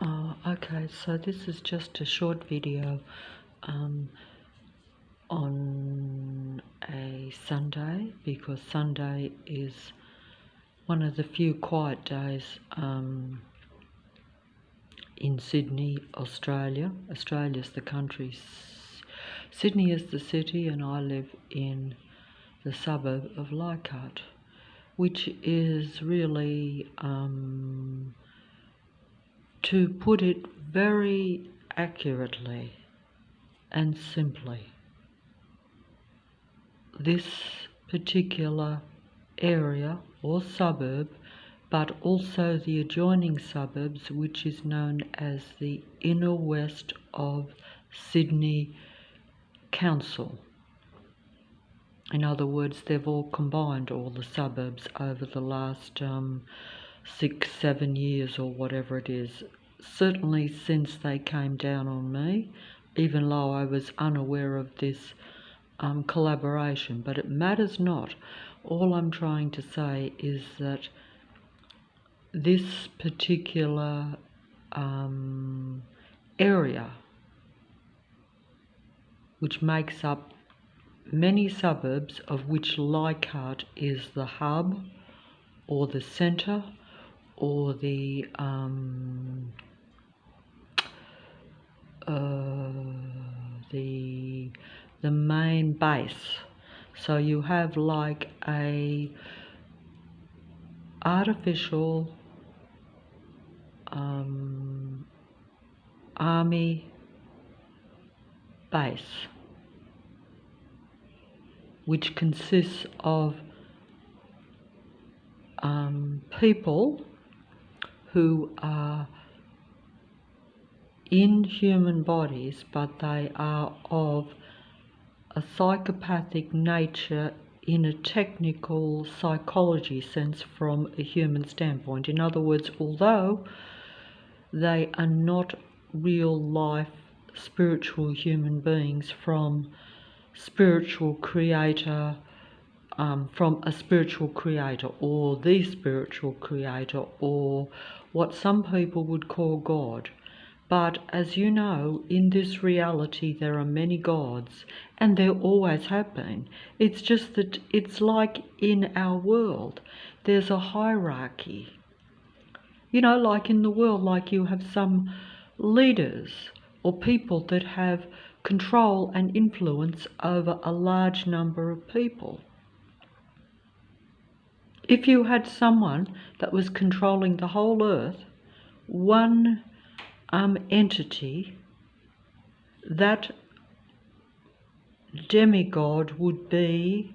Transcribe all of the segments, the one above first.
Okay, so this is just a short video um, on a Sunday, because Sunday is one of the few quiet days in Sydney, Australia. Australia's the country, Sydney is the city, and I live in the suburb of Leichhardt, which is really, to put it very accurately and simply, this particular area or suburb, but also the adjoining suburbs, which is known as the Inner West of Sydney Council. In other words, they've all combined, all the suburbs, over the last 6-7 years or whatever it is. Certainly since they came down on me, even though I was unaware of this collaboration, but it matters not. All I'm trying to say is that this particular area, which makes up many suburbs, of which Leichhardt is the hub or the centre or the main base. So you have like a artificial army base, which consists of people who are in human bodies, but they are of a psychopathic nature in a technical psychology sense from a human standpoint. In other words, although they are not real life spiritual human beings from spiritual creator, from a spiritual creator or the spiritual creator, or what some people would call God. But as you know, in this reality there are many gods, and there always have been. It's just that it's like in our world, there's a hierarchy. You know, like in the world, like you have some leaders or people that have control and influence over a large number of people. If you had someone that was controlling the whole earth, one entity, that demigod would be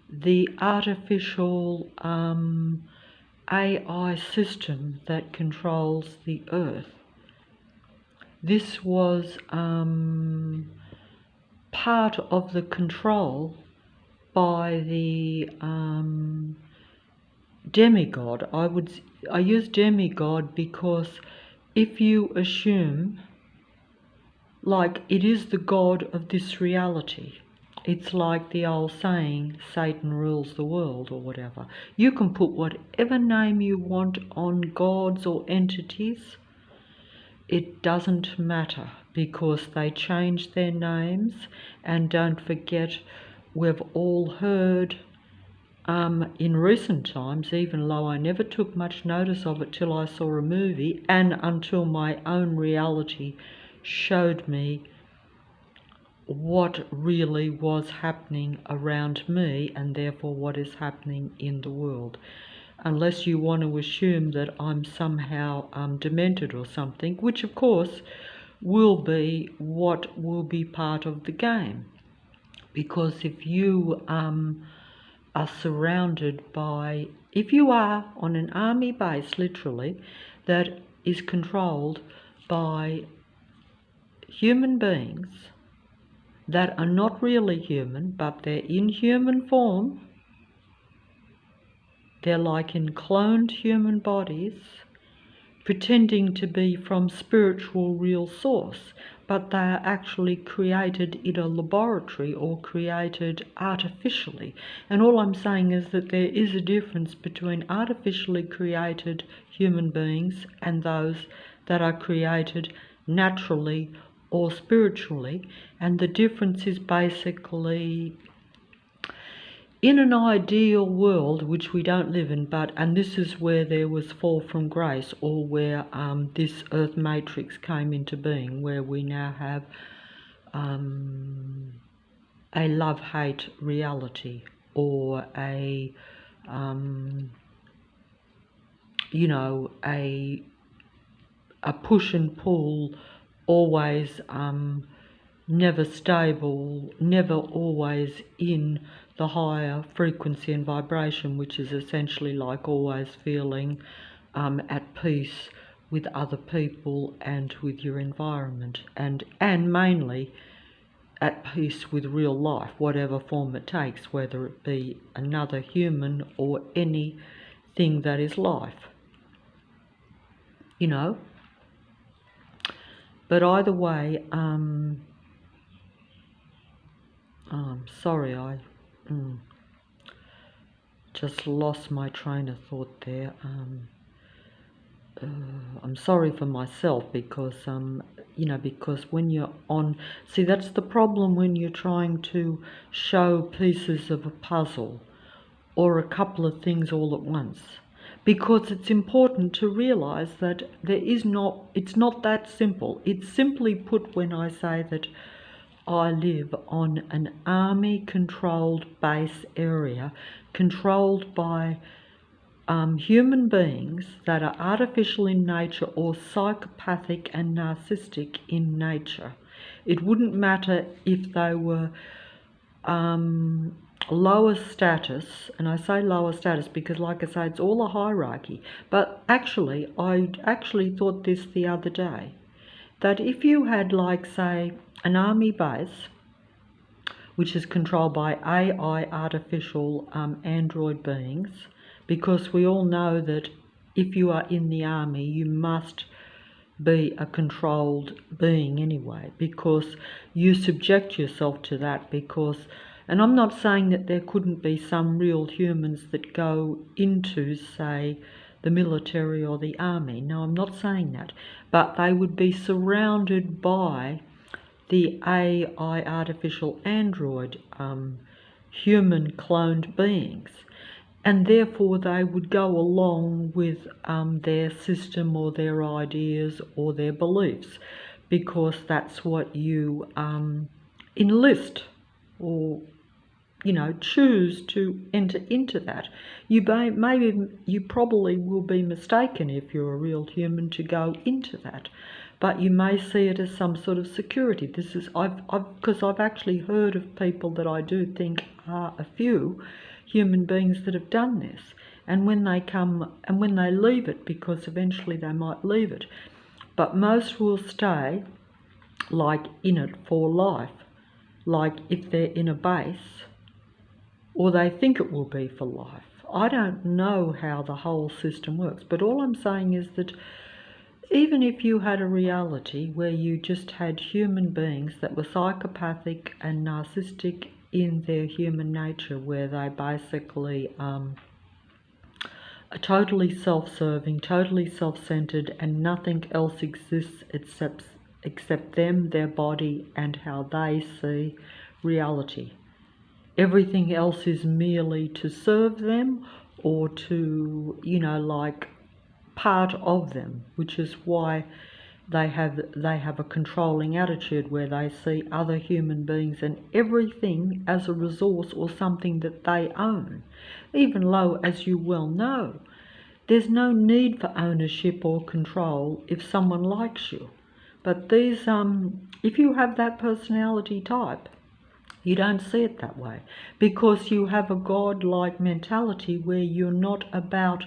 the artificial AI system that controls the earth. This was part of the control by the demigod. I use demigod because if you assume, like, it is the god of this reality, it's like the old saying, Satan rules the world, or whatever. You can put whatever name you want on gods or entities. It doesn't matter, because they change their names. And don't forget, we've all heard in recent times, even though I never took much notice of it till I saw a movie, and until my own reality showed me what really was happening around me, and therefore what is happening in the world. Unless you want to assume that I'm somehow demented or something, which of course will be what will be part of the game. Because if you are surrounded by, if you are on an army base, literally, that is controlled by human beings that are not really human, but they're in human form, they're like in cloned human bodies, pretending to be from spiritual real source, but they are actually created in a laboratory or created artificially. And all I'm saying is that there is a difference between artificially created human beings and those that are created naturally or spiritually, and the difference is basically, in an ideal world, which we don't live in, and this is where there was fall from grace, or where this earth matrix came into being, where we now have a love-hate reality, or a you know, a push and pull, always never stable, never always in the higher frequency and vibration, which is essentially like always feeling at peace with other people and with your environment, and mainly at peace with real life, whatever form it takes, whether it be another human or anything that is life, you know. But either way, I'm sorry, I just lost my train of thought there. I'm sorry for myself, because you know, because when you're on, see, that's the problem when you're trying to show pieces of a puzzle or a couple of things all at once, because it's important to realize that it's not that simple. It's simply put when I say that I live on an army-controlled base area, controlled by human beings that are artificial in nature or psychopathic and narcissistic in nature. It wouldn't matter if they were lower status, and I say lower status because, like I say, it's all a hierarchy. But actually, I actually thought this the other day, that if you had, like, say, an army base, which is controlled by AI, artificial android beings, because we all know that if you are in the army, you must be a controlled being anyway, because you subject yourself to that. Because, and I'm not saying that there couldn't be some real humans that go into, say, the military or the army. No, I'm not saying that. But they would be surrounded by the AI, artificial android, human cloned beings. And therefore they would go along with their system or their ideas or their beliefs, because that's what you enlist, or, you know, choose to enter into that. You probably will be mistaken, if you're a real human, to go into that, but you may see it as some sort of security. This is, because I've actually heard of people that I do think are a few human beings that have done this, and when they come and when they leave it, because eventually they might leave it, but most will stay, like, in it for life, like if they're in a base, or they think it will be for life. I don't know how the whole system works, but all I'm saying is that even if you had a reality where you just had human beings that were psychopathic and narcissistic in their human nature, where they basically are totally self-serving, totally self-centered, and nothing else exists except them, their body, and how they see reality. Everything else is merely to serve them, or to, you know, like, part of them, which is why they have a controlling attitude, where they see other human beings and everything as a resource or something that they own, even though, as you well know, there's no need for ownership or control if someone likes you. But these, if you have that personality type, you don't see it that way, because you have a God-like mentality where you're not about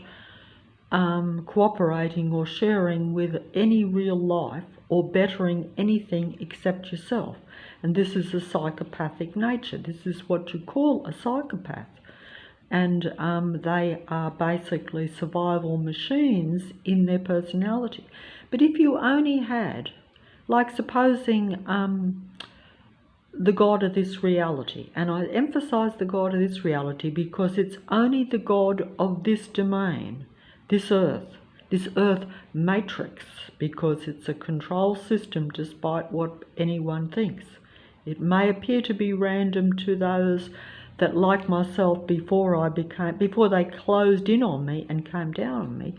cooperating or sharing with any real life or bettering anything except yourself. And this is a psychopathic nature. This is what you call a psychopath. And they are basically survival machines in their personality. But if you only had, like, supposing the God of this reality, and I emphasize the God of this reality because it's only the God of this domain, this earth, this earth matrix, because it's a control system despite what anyone thinks. It may appear to be random to those that, like myself, before they closed in on me and came down on me,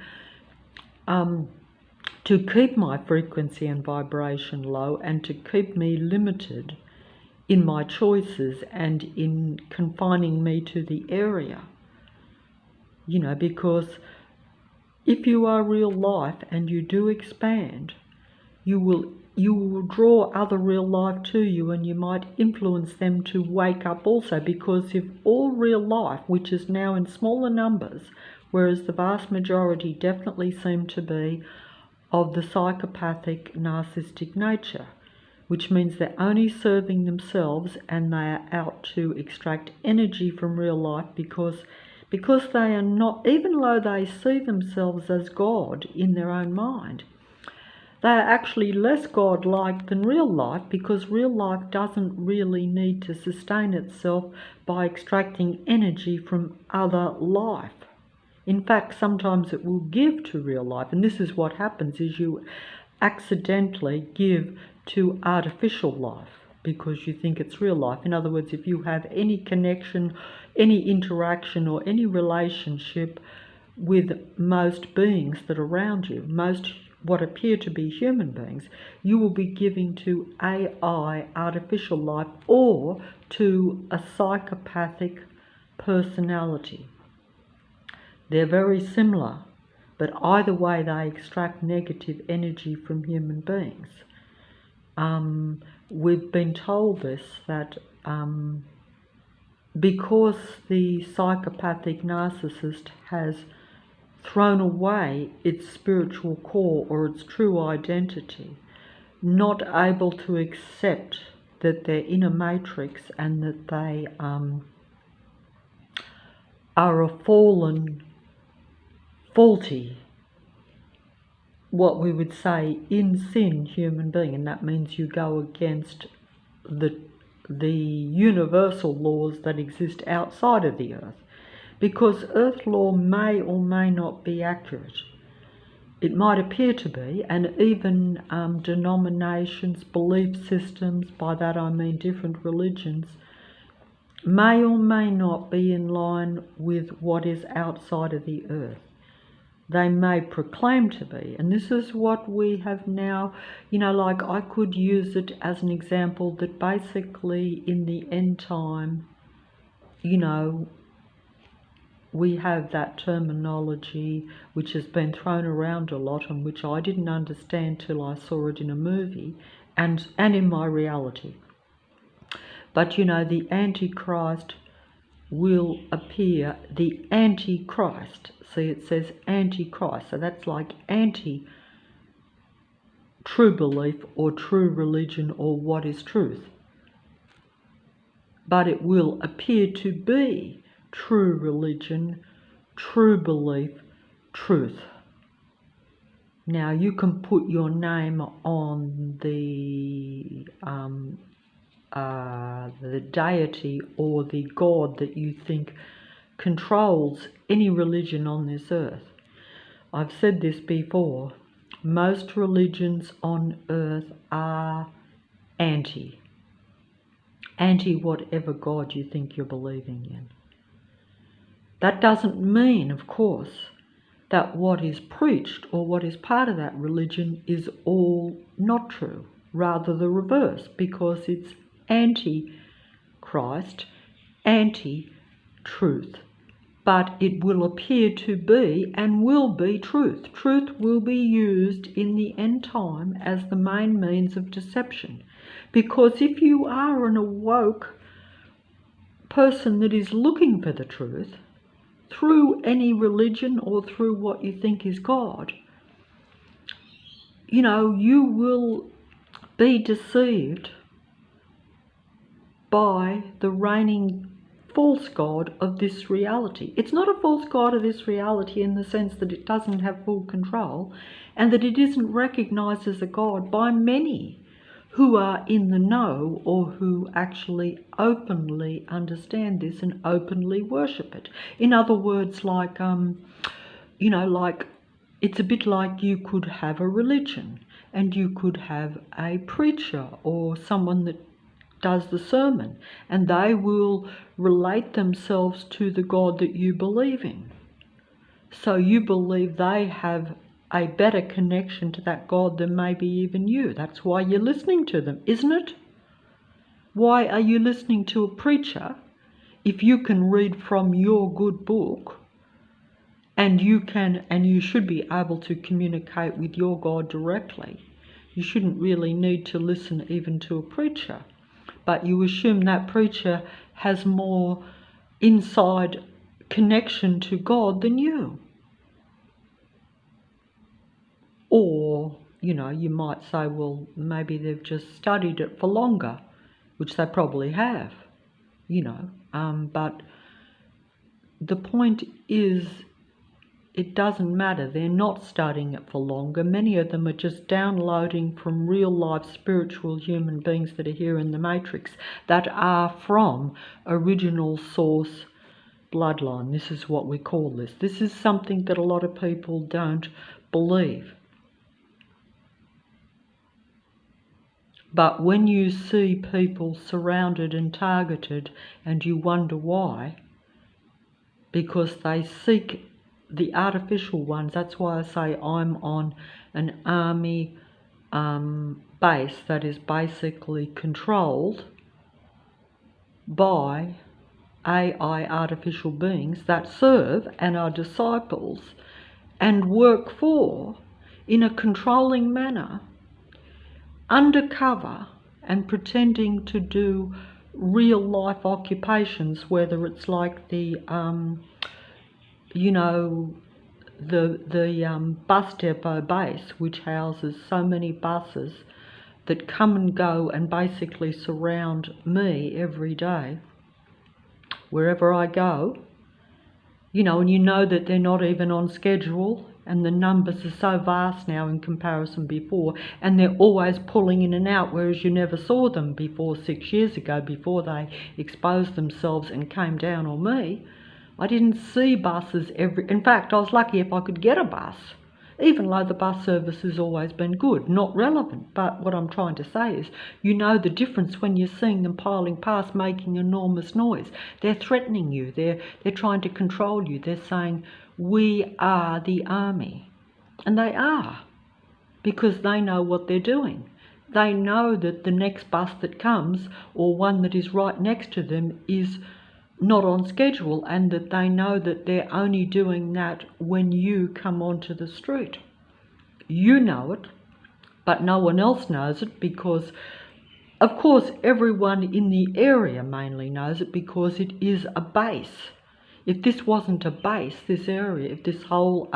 to keep my frequency and vibration low and to keep me limited in my choices and in confining me to the area. You know, because if you are real life and you do expand, you will draw other real life to you, and you might influence them to wake up also, because if all real life, which is now in smaller numbers, whereas the vast majority definitely seem to be of the psychopathic narcissistic nature, which means they're only serving themselves and they are out to extract energy from real life, because they are not, even though they see themselves as God in their own mind, they are actually less God-like than real life, because real life doesn't really need to sustain itself by extracting energy from other life. In fact, sometimes it will give to real life, and this is what happens, is you accidentally give to artificial life because you think it's real life. In other words, if you have any connection, any interaction or any relationship with most beings that are around you, most what appear to be human beings, you will be giving to AI, artificial life, or to a psychopathic personality. They're very similar, but either way they extract negative energy from human beings. We've been told this, that because the psychopathic narcissist has thrown away its spiritual core or its true identity, not able to accept that they're in a matrix and that they are a fallen, faulty, what we would say in sin human being, and that means you go against the universal laws that exist outside of the earth, because earth law may or may not be accurate. It might appear to be, and even denominations, belief systems, by that I mean different religions, may or may not be in line with what is outside of the earth. They may proclaim to be, and this is what we have now, you know, like I could use it as an example that basically in the end time, you know, we have that terminology which has been thrown around a lot and which I didn't understand till I saw it in a movie and in my reality. But you know, the Antichrist will appear, the Antichrist. See, it says Antichrist, so that's like anti-true belief or true religion or what is truth. But it will appear to be true religion, true belief, truth. Now you can put your name on the deity or the God that you think controls any religion on this earth. I've said this before, most religions on earth are anti whatever God you think you're believing in. That doesn't mean, of course, that what is preached or what is part of that religion is all not true. Rather the reverse, because it's anti-Christ, anti-truth. But it will appear to be and will be truth. Truth will be used in the end time as the main means of deception. Because if you are an awoke person that is looking for the truth, through any religion or through what you think is God, you know, you will be deceived by the reigning false God of this reality. It's not a false God of this reality in the sense that it doesn't have full control and that it isn't recognized as a God by many who are in the know or who actually openly understand this and openly worship it. In other words, like, you know, like it's a bit like you could have a religion and you could have a preacher or someone that does the sermon, and they will relate themselves to the God that you believe in. So you believe they have a better connection to that God than maybe even you. That's why you're listening to them, isn't it? Why are you listening to a preacher if you can read from your good book and you should be able to communicate with your God directly? You shouldn't really need to listen even to a preacher, but you assume that preacher has more inside connection to God than you. Or, you might say, well, maybe they've just studied it for longer, which they probably have, but the point is, it doesn't matter. They're not studying it for longer. Many of them are just downloading from real life spiritual human beings that are here in the matrix that are from original source bloodline. This is what we call this. This is something that a lot of people don't believe. But when you see people surrounded and targeted and you wonder why, because they seek the artificial ones. That's why I say I'm on an army base that is basically controlled by AI artificial beings that serve and are disciples and work for, in a controlling manner, undercover and pretending to do real life occupations, whether it's like the bus depot base, which houses so many buses that come and go and basically surround me every day wherever I go, and you know that they're not even on schedule, and the numbers are so vast now in comparison before, and they're always pulling in and out, whereas you never saw them before 6 years ago, before they exposed themselves and came down on me. I didn't see buses in fact, I was lucky if I could get a bus, even though the bus service has always been good, not relevant. But what I'm trying to say is, you know the difference when you're seeing them piling past, making enormous noise. They're threatening you, they're trying to control you, they're saying, we are the army. And they are, because they know what they're doing. They know that the next bus that comes, or one that is right next to them, is not on schedule, and that they know that they're only doing that when you come onto the street. You know it, but no one else knows it, because of course everyone in the area mainly knows it, because it is a base. If this wasn't a base, this area, if this whole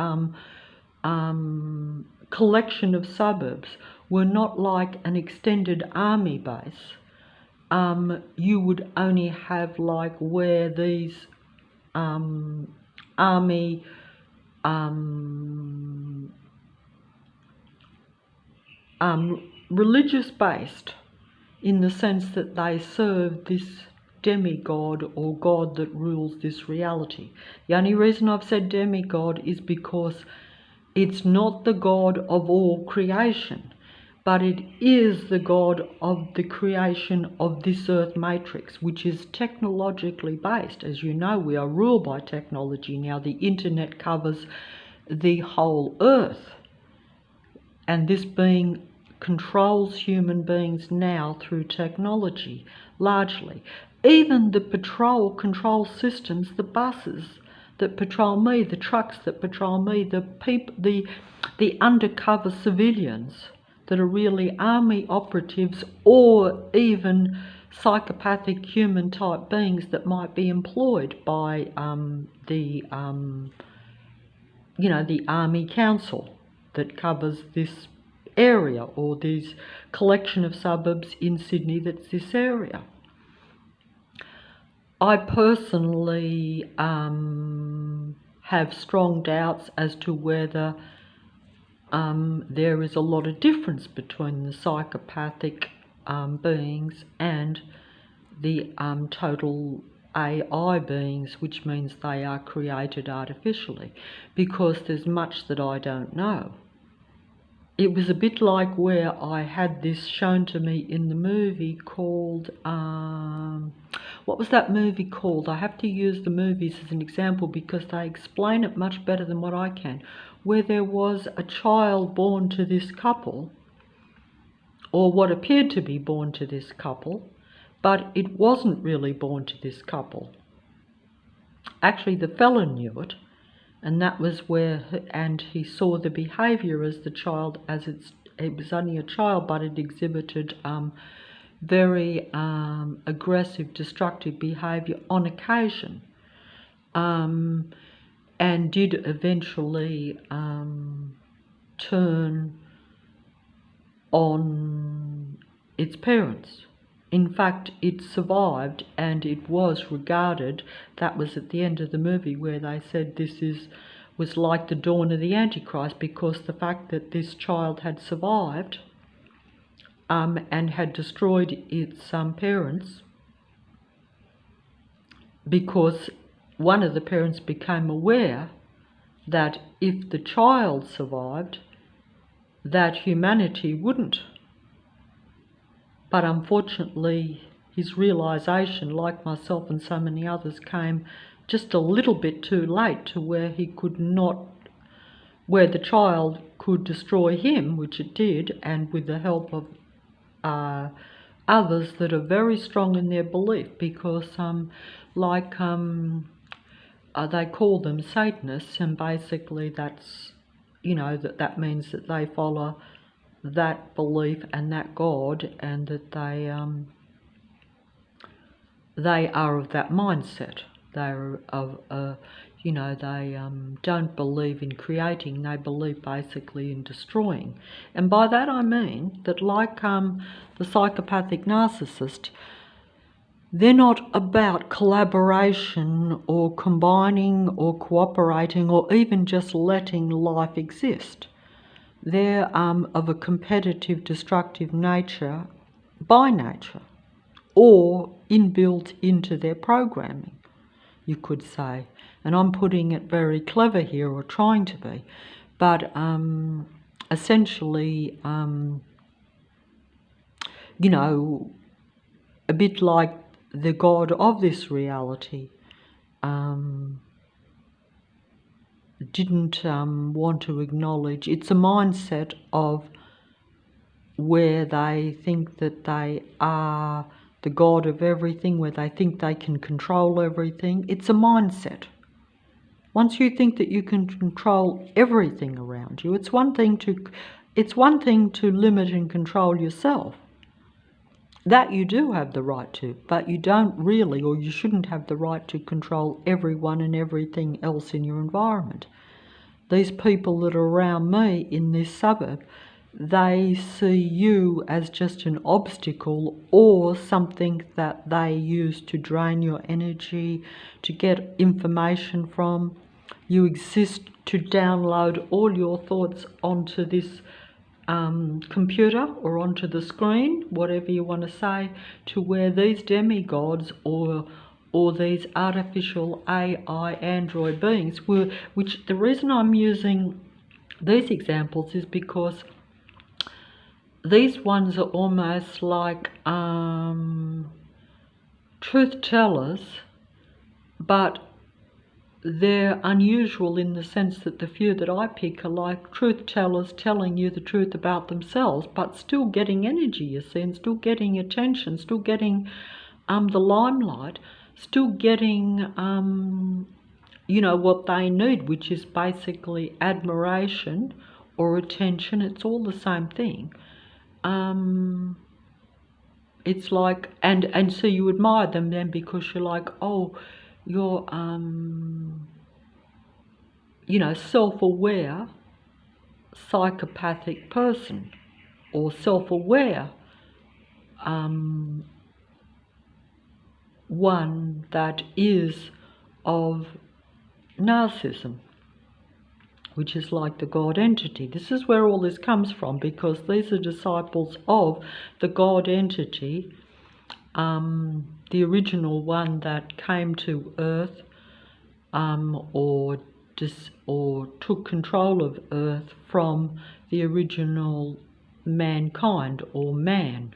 collection of suburbs were not like an extended army base, you would only have like where these army religious based, in the sense that they serve this demigod or God that rules this reality. The only reason I've said demigod is because it's not the God of all creation, but it is the God of the creation of this earth matrix, which is technologically based. As you know, we are ruled by technology now. The internet covers the whole earth, and this being controls human beings now through technology, largely. Even the patrol control systems, the buses that patrol me, the trucks that patrol me, the undercover civilians that are really army operatives, or even psychopathic human type beings that might be employed by the Army Council that covers this area, or this collection of suburbs in Sydney that's this area. I personally have strong doubts as to whether there is a lot of difference between the psychopathic beings and the total AI beings, which means they are created artificially, because there's much that I don't know. It was a bit like where I had this shown to me in the movie called, what was that movie called? I have to use the movies as an example because they explain it much better than what I can. Where there was a child born to this couple, or what appeared to be born to this couple, but it wasn't really born to this couple. Actually, the fella knew it, and that was where, and he saw the behaviour as the child, as it was only a child, but it exhibited very aggressive, destructive behaviour on occasion, and did eventually turn on its parents. In fact, it survived, and it was regarded, that was at the end of the movie where they said was like the dawn of the Antichrist, because the fact that this child had survived and had destroyed its parents, because one of the parents became aware that if the child survived, that humanity wouldn't. But unfortunately, his realisation, like myself and so many others, came just a little bit too late to where he could not, where the child could destroy him, which it did, and with the help of others that are very strong in their belief, because they call them Satanists, and basically that's, that means that they follow that belief and that God, and that they are of that mindset. They're of they don't believe in creating, they believe basically in destroying. And by that I mean that, like the psychopathic narcissist, they're not about collaboration or combining or cooperating or even just letting life exist. They're of a competitive, destructive nature by nature, or inbuilt into their programming, you could say. And I'm putting it very clever here, or trying to be. But essentially, a bit like the God of this reality didn't want to acknowledge. It's a mindset of where they think that they are the God of everything, where they think they can control everything. It's a mindset. Once you think that you can control everything around you, it's one thing to limit and control yourself. That you do have the right to, but you don't really, or you shouldn't have the right to control everyone and everything else in your environment. These people that are around me in this suburb, they see you as just an obstacle or something that they use to drain your energy, to get information from. You exist to download all your thoughts onto this computer or onto the screen, whatever you want to say, to where these demigods or these artificial AI android beings which the reason I'm using these examples is because these ones are almost like truth tellers, but they're unusual in the sense that the few that I pick are like truth tellers telling you the truth about themselves, but still getting energy, you see, and still getting attention, still getting the limelight, still getting, what they need, which is basically admiration or attention. It's all the same thing. It's like, and so you admire them then because you're like, oh, you're, self-aware psychopathic person, or self-aware one that is of narcissism, which is like the God entity. This is where all this comes from, because these are disciples of the God entity, the original one that came to Earth, or took control of Earth from the original mankind, or man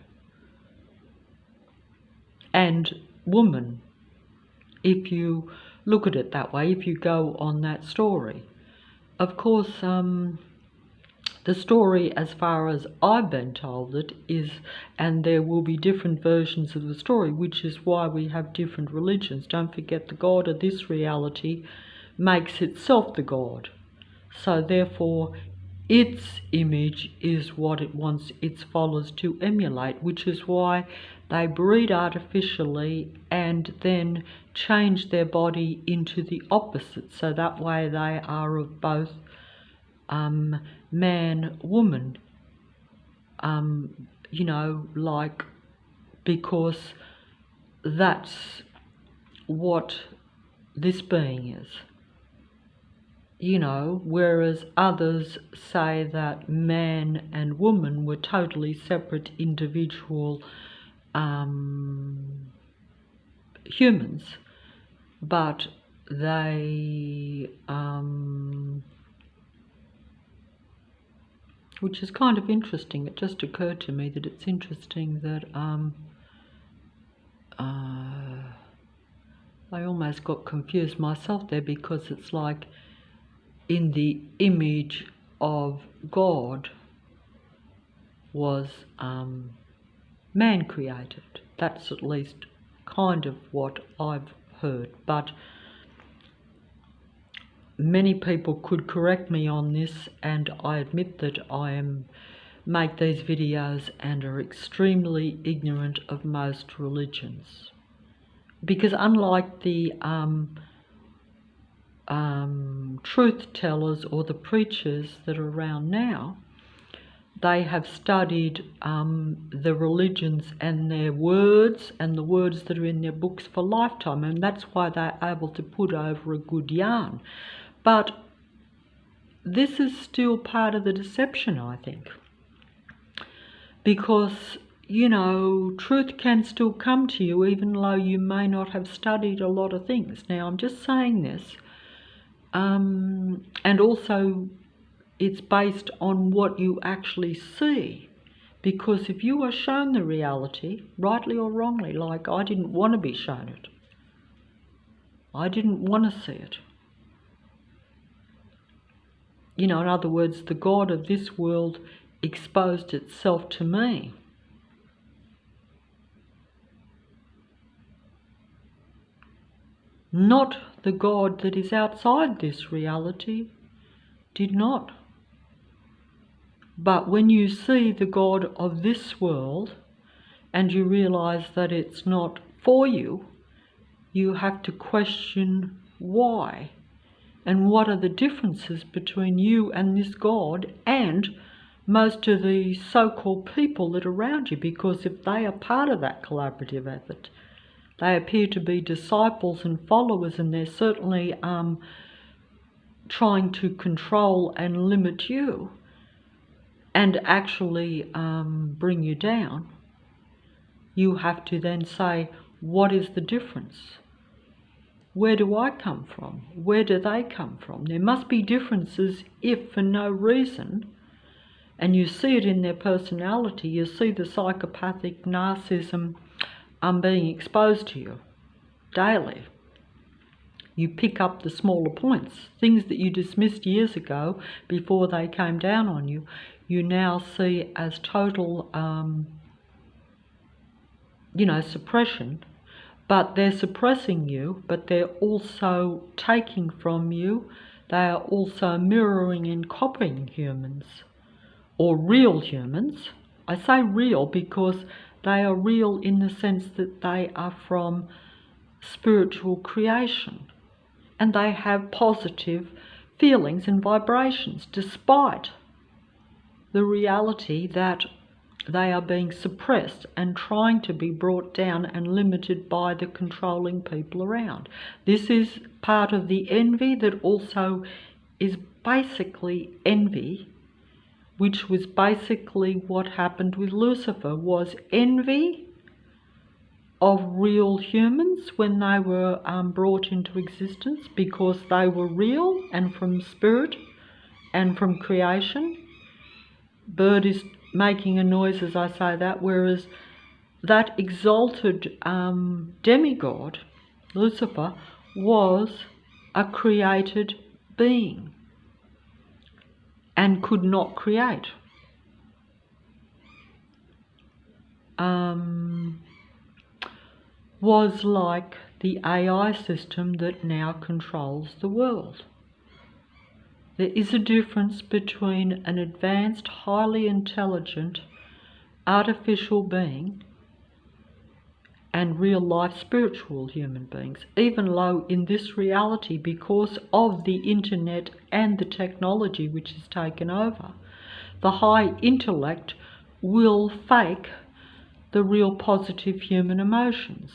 and woman, if you look at it that way, if you go on that story. Of course, the story, as far as I've been told it, is, and there will be different versions of the story, which is why we have different religions. Don't forget, the God of this reality makes itself the God. So therefore, its image is what it wants its followers to emulate, which is why they breed artificially and then change their body into the opposite, so that way they are of both man, woman, you know, like, because that's what this being is. You know, whereas others say that man and woman were totally separate individual humans, but they, which is kind of interesting. It just occurred to me that it's interesting that I almost got confused myself there, because it's like, in the image of God was man created. That's at least kind of what I've heard, but many people could correct me on this, and I admit that I make these videos and are extremely ignorant of most religions, because unlike the truth tellers or the preachers that are around now, they have studied the religions and their words and the words that are in their books for lifetime, and that's why they're able to put over a good yarn. But this is still part of the deception, I think, because, you know, truth can still come to you even though you may not have studied a lot of things. Now, I'm just saying this, and also it's based on what you actually see, because if you are shown the reality, rightly or wrongly, like I didn't want to be shown it, I didn't want to see it. You know, in other words, the God of this world exposed itself to me. Not the God that is outside this reality did not. But when you see the God of this world and you realize that it's not for you, you have to question why, and what are the differences between you and this God and most of the so-called people that are around you, because if they are part of that collaborative effort, they appear to be disciples and followers, and they're certainly trying to control and limit you and actually bring you down. You have to then say, what is the difference? Where do I come from? Where do they come from? There must be differences if for no reason, and you see it in their personality, you see the psychopathic narcissism being exposed to you daily. You pick up the smaller points, things that you dismissed years ago before they came down on you, you now see as total, you know, suppression. But they're suppressing you, but they're also taking from you. They are also mirroring and copying humans, or real humans. I say real because they are real in the sense that they are from spiritual creation, and they have positive feelings and vibrations, despite the reality that they are being suppressed and trying to be brought down and limited by the controlling people around. This is part of the envy that also is basically envy, which was basically what happened with Lucifer, was envy of real humans when they were brought into existence, because they were real and from spirit and from creation. Bird is making a noise as I say that, whereas that exalted demigod, Lucifer, was a created being and could not create. Was like the AI system that now controls the world. There is a difference between an advanced, highly intelligent, artificial being and real-life spiritual human beings, even though in this reality, because of the internet and the technology which is taken over, the high intellect will fake the real positive human emotions.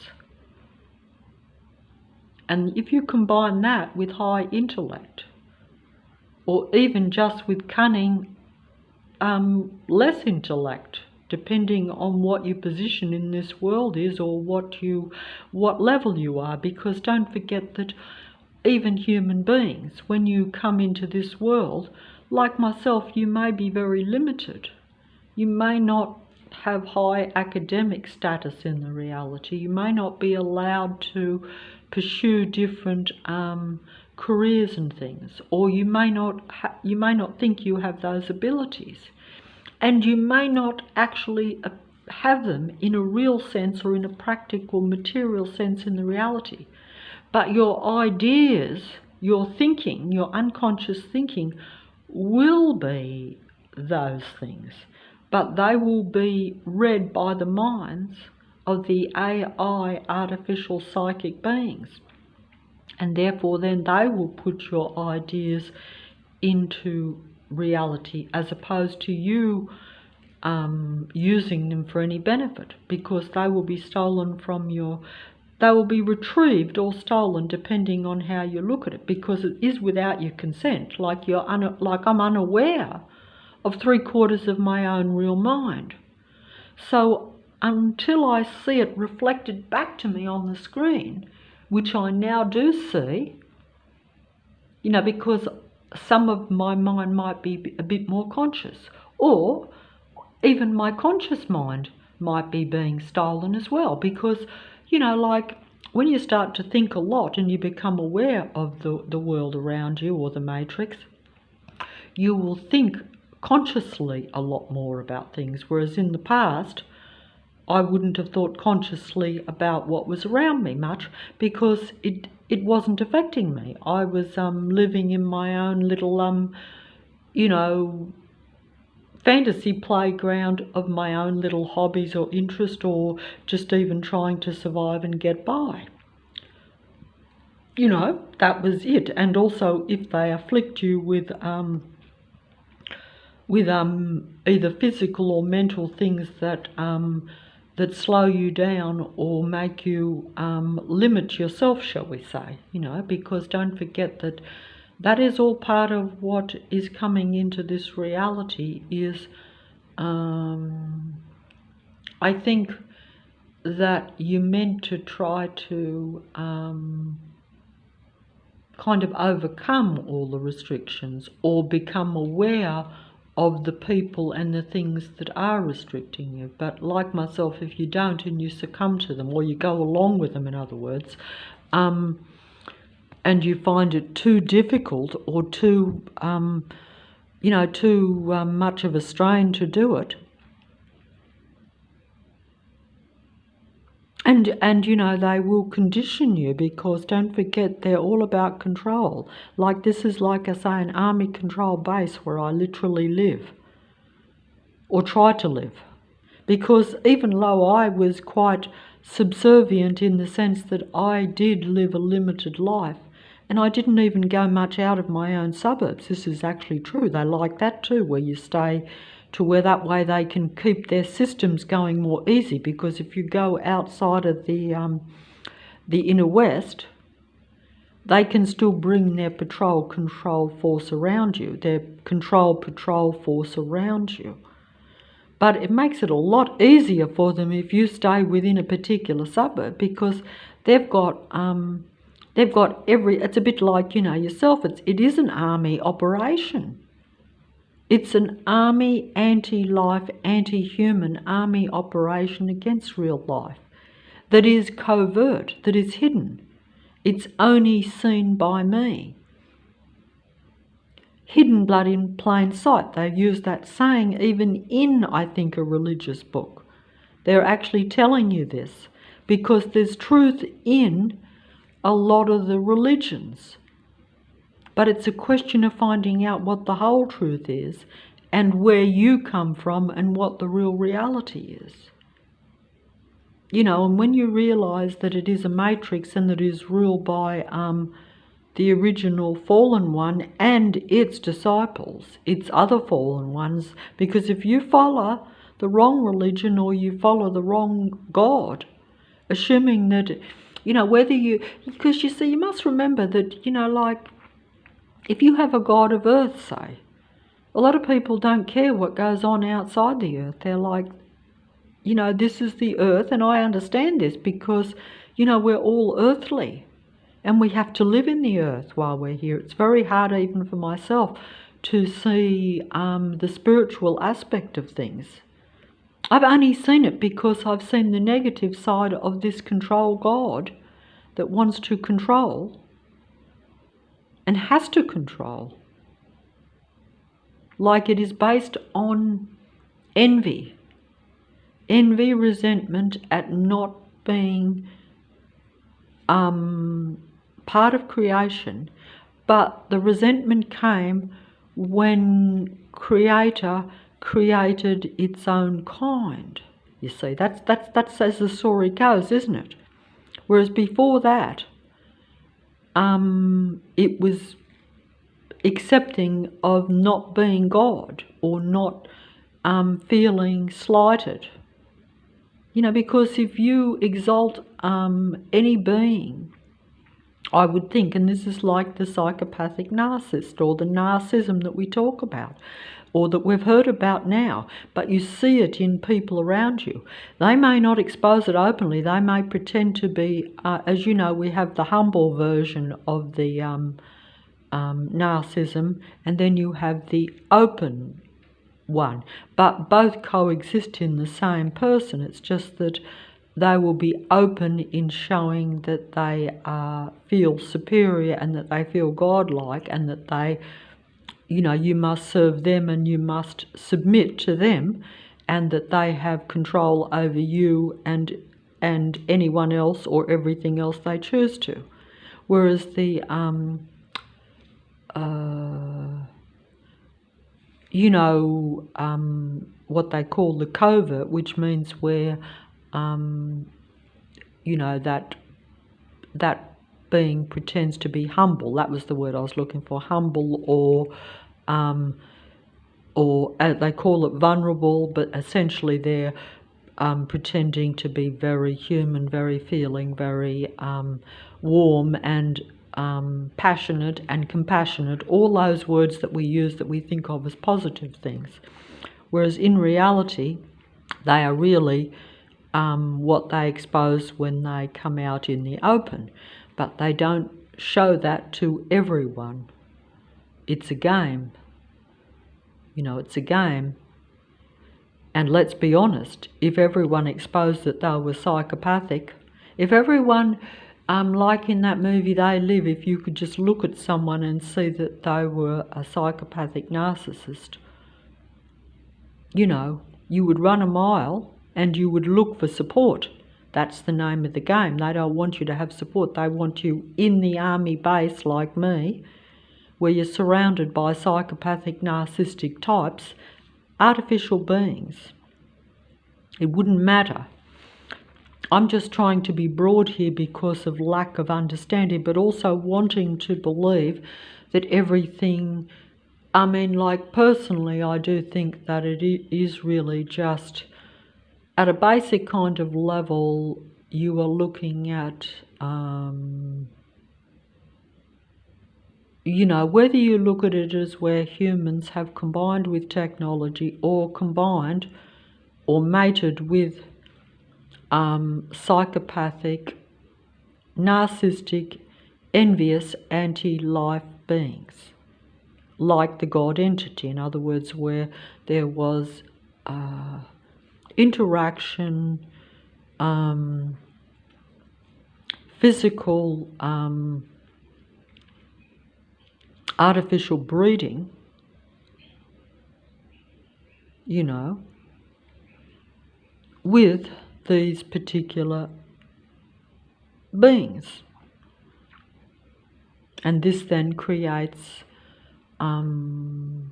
And if you combine that with high intellect, or even just with cunning, less intellect, depending on what your position in this world is, or what level you are, because don't forget that even human beings, when you come into this world, like myself, you may be very limited. You may not have high academic status in the reality. You may not be allowed to pursue different careers and things, or you may not think you have those abilities, and you may not actually have them in a real sense or in a practical material sense in the reality. But your ideas, your thinking, your unconscious thinking will be those things, but they will be read by the minds of the AI, artificial psychic beings, and therefore then they will put your ideas into reality, as opposed to you using them for any benefit, because they will be stolen from they will be retrieved or stolen depending on how you look at it, because it is without your consent. Like I'm unaware of 3/4 of my own real mind. So until I see it reflected back to me on the screen, which I now do see, because some of my mind might be a bit more conscious, or even my conscious mind might be being stolen as well, because, like when you start to think a lot and you become aware of the world around you, or the matrix, you will think consciously a lot more about things, whereas in the past I wouldn't have thought consciously about what was around me much, because it wasn't affecting me. I was living in my own little fantasy playground of my own little hobbies or interest, or just even trying to survive and get by. That was it. And also, if they afflict you with either physical or mental things that slow you down or make you limit yourself, shall we say, because don't forget that is all part of what is coming into this reality. Is I think that you're meant to try to kind of overcome all the restrictions, or become aware of the people and the things that are restricting you. But like myself, if you don't and you succumb to them, or you go along with them, in other words, and you find it too difficult or too much of a strain to do it, and they will condition you, because don't forget, they're all about control. Like, this is, like I say, an army control base where I literally live, or try to live, because even though I was quite subservient in the sense that I did live a limited life, and I didn't even go much out of my own suburbs. This is actually true. They like that too, where you stay to where that way they can keep their systems going more easy, because if you go outside of the inner west, they can still bring their control force around you, their control patrol force around you. But it makes it a lot easier for them if you stay within a particular suburb, because they've got every. It's a bit like, you know, yourself. It is an army operation. It's an army, anti-life, anti-human army operation against real life that is covert, that is hidden. It's only seen by me. Hidden blood in plain sight. They use that saying even in, I think, a religious book. They're actually telling you this because there's truth in a lot of the religions. But it's a question of finding out what the whole truth is and where you come from and what the real reality is. You know, and when you realise that it is a matrix and that it is ruled by the original fallen one and its disciples, its other fallen ones, because if you follow the wrong religion or you follow the wrong God, assuming that, you know, whether you, because you see, you must remember that, you know, like, if you have a God of earth, say, a lot of people don't care what goes on outside the earth. They're like, you know, this is the earth, and I understand this because, you know, we're all earthly and we have to live in the earth while we're here. It's very hard even for myself to see the spiritual aspect of things. I've only seen it because I've seen the negative side of this control God that wants to control and has to control. Like it is based on envy. Envy, resentment at not being part of creation. But the resentment came when Creator created its own kind. You see, that's as the story goes, isn't it? Whereas before that, it was accepting of not being God or not feeling slighted. You know, because if you exalt any being, I would think, and this is like the psychopathic narcissist or the narcissism that we talk about or that we've heard about now, but you see it in people around you. They may not expose it openly. They may pretend to be, as you know, we have the humble version of the narcissism, and then you have the open one. But both coexist in the same person. It's just that they will be open in showing that they feel superior and that they feel godlike and that they, you know, you must serve them and you must submit to them and that they have control over you and anyone else or everything else they choose to. Whereas the, you know, what they call the covert, which means where, you know, that being pretends to be humble. That was the word I was looking for, humble, or they call it vulnerable, but essentially they're pretending to be very human, very feeling, very warm and passionate and compassionate, all those words that we use that we think of as positive things. Whereas in reality, they are really what they expose when they come out in the open. But they don't show that to everyone. It's a game. You know, it's a game. And let's be honest, if everyone exposed that they were psychopathic, if everyone, like in that movie They Live, if you could just look at someone and see that they were a psychopathic narcissist, you know, you would run a mile and you would look for support. That's the name of the game. They don't want you to have support. They want you in the army base like me, where you're surrounded by psychopathic narcissistic types, artificial beings. It wouldn't matter. I'm just trying to be broad here because of lack of understanding, but also wanting to believe that everything, I mean, like personally, I do think that it is really just, at a basic kind of level, you are looking at, you know, whether you look at it as where humans have combined with technology or combined or mated with psychopathic, narcissistic, envious, anti-life beings, like the God entity. In other words, where there was interaction, physical, artificial breeding, you know, with these particular beings. And this then creates, you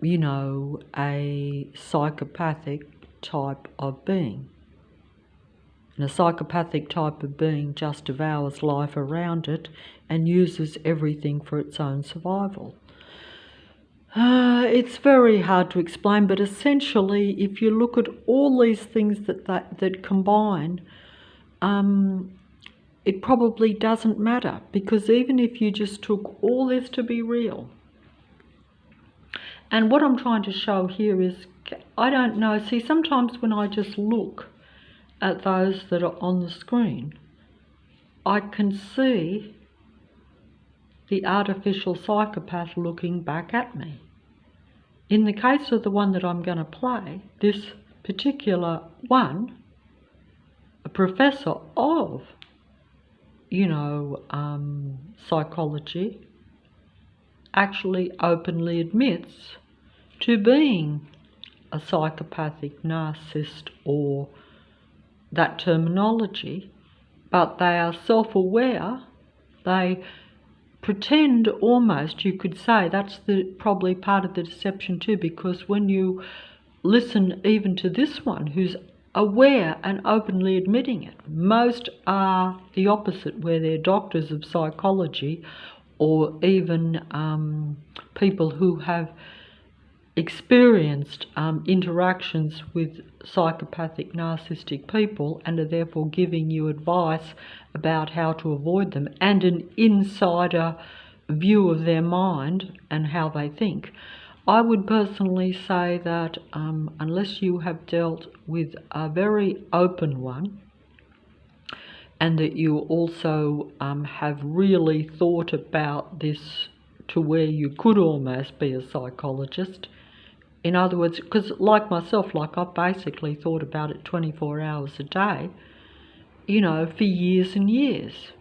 know, a psychopathic type of being. And a psychopathic type of being just devours life around it and uses everything for its own survival. It's very hard to explain, but essentially, if you look at all these things that combine, it probably doesn't matter, because even if you just took all this to be real, and what I'm trying to show here is, I don't know, see, sometimes when I just look at those that are on the screen, I can see the artificial psychopath looking back at me. In the case of the one that I'm going to play, this particular one, a professor of, you know, psychology, actually openly admits to being a psychopathic narcissist, or that terminology, but they are self-aware. They pretend, almost, you could say, that's probably part of the deception too, because when you listen even to this one, who's aware and openly admitting it, most are the opposite, where they're doctors of psychology, or even people who have experienced interactions with psychopathic narcissistic people and are therefore giving you advice about how to avoid them, and an insider view of their mind and how they think. I would personally say that unless you have dealt with a very open one, and that you also have really thought about this to where you could almost be a psychologist. In other words, because like myself, like I've basically thought about it 24 hours a day, you know, for years and years.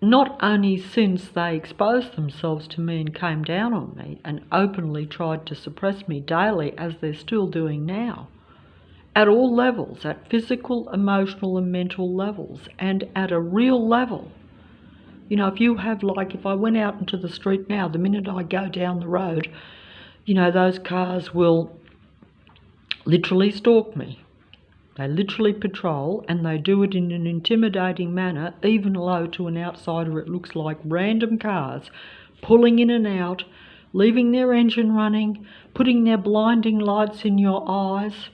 Not only since they exposed themselves to me and came down on me and openly tried to suppress me daily, as they're still doing now, at all levels, at physical, emotional and mental levels, and at a real level. You know, if you have, like, if I went out into the street now, the minute I go down the road, you know, those cars will literally stalk me. They literally patrol, and they do it in an intimidating manner. Even though to an outsider it looks like random cars pulling in and out, leaving their engine running, putting their blinding lights in your eyes,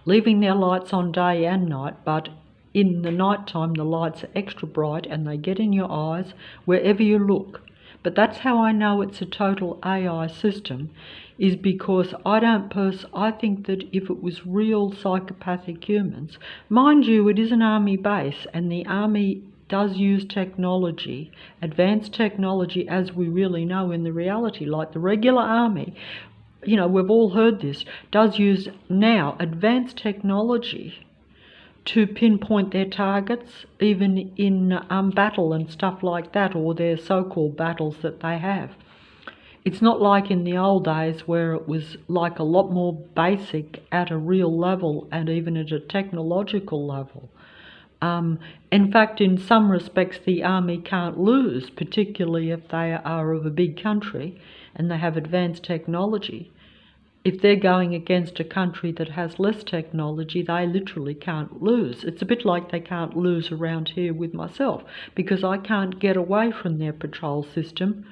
leaving their lights on day and night, but in the night time the lights are extra bright and they get in your eyes wherever you look. But that's how I know it's a total AI system, is because I think that if it was real psychopathic humans, mind you, it is an army base, and the army does use technology, advanced technology, as we really know in the reality, like the regular army, you know, we've all heard this, does use now advanced technology to pinpoint their targets, even in battle and stuff like that, or their so-called battles that they have. It's not like in the old days where it was like a lot more basic at a real level and even at a technological level. In fact, in some respects, the army can't lose, particularly if they are of a big country and they have advanced technology. If they're going against a country that has less technology, they literally can't lose. It's a bit like they can't lose around here with myself, because I can't get away from their patrol system,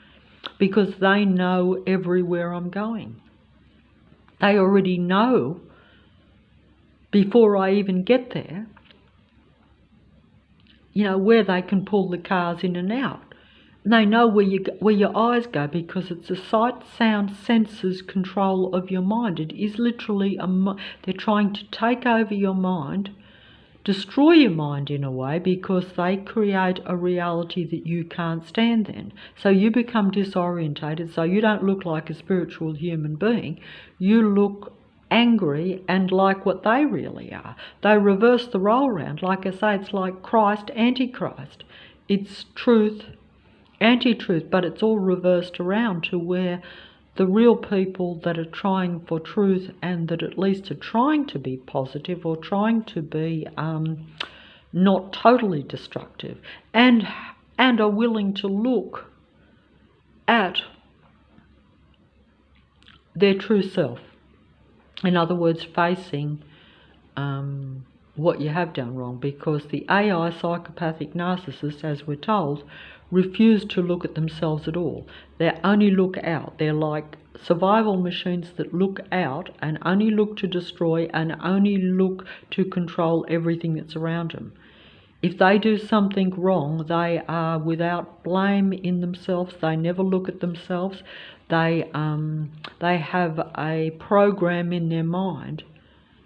because they know everywhere I'm going. They already know before I even get there, you know, where they can pull the cars in and out. they know where your eyes go, because it's a sight, sound, senses control of your mind. It is literally they're trying to take over your mind, destroy your mind in a way, because they create a reality that you can't stand then. So you become disorientated, so you don't look like a spiritual human being. You look angry and like what they really are. They reverse the role around. Like I say, it's like Christ, Antichrist. It's truth, anti-truth, but it's all reversed around to where the real people that are trying for truth, and that at least are trying to be positive, or trying to be not totally destructive, and are willing to look at their true self. In other words, facing what you have done wrong, because the AI psychopathic narcissists, as we're told, refuse to look at themselves at all. They only look out. They're like survival machines that look out and only look to destroy and only look to control everything that's around them. If they do something wrong, they are without blame in themselves. They never look at themselves. They have a program in their mind,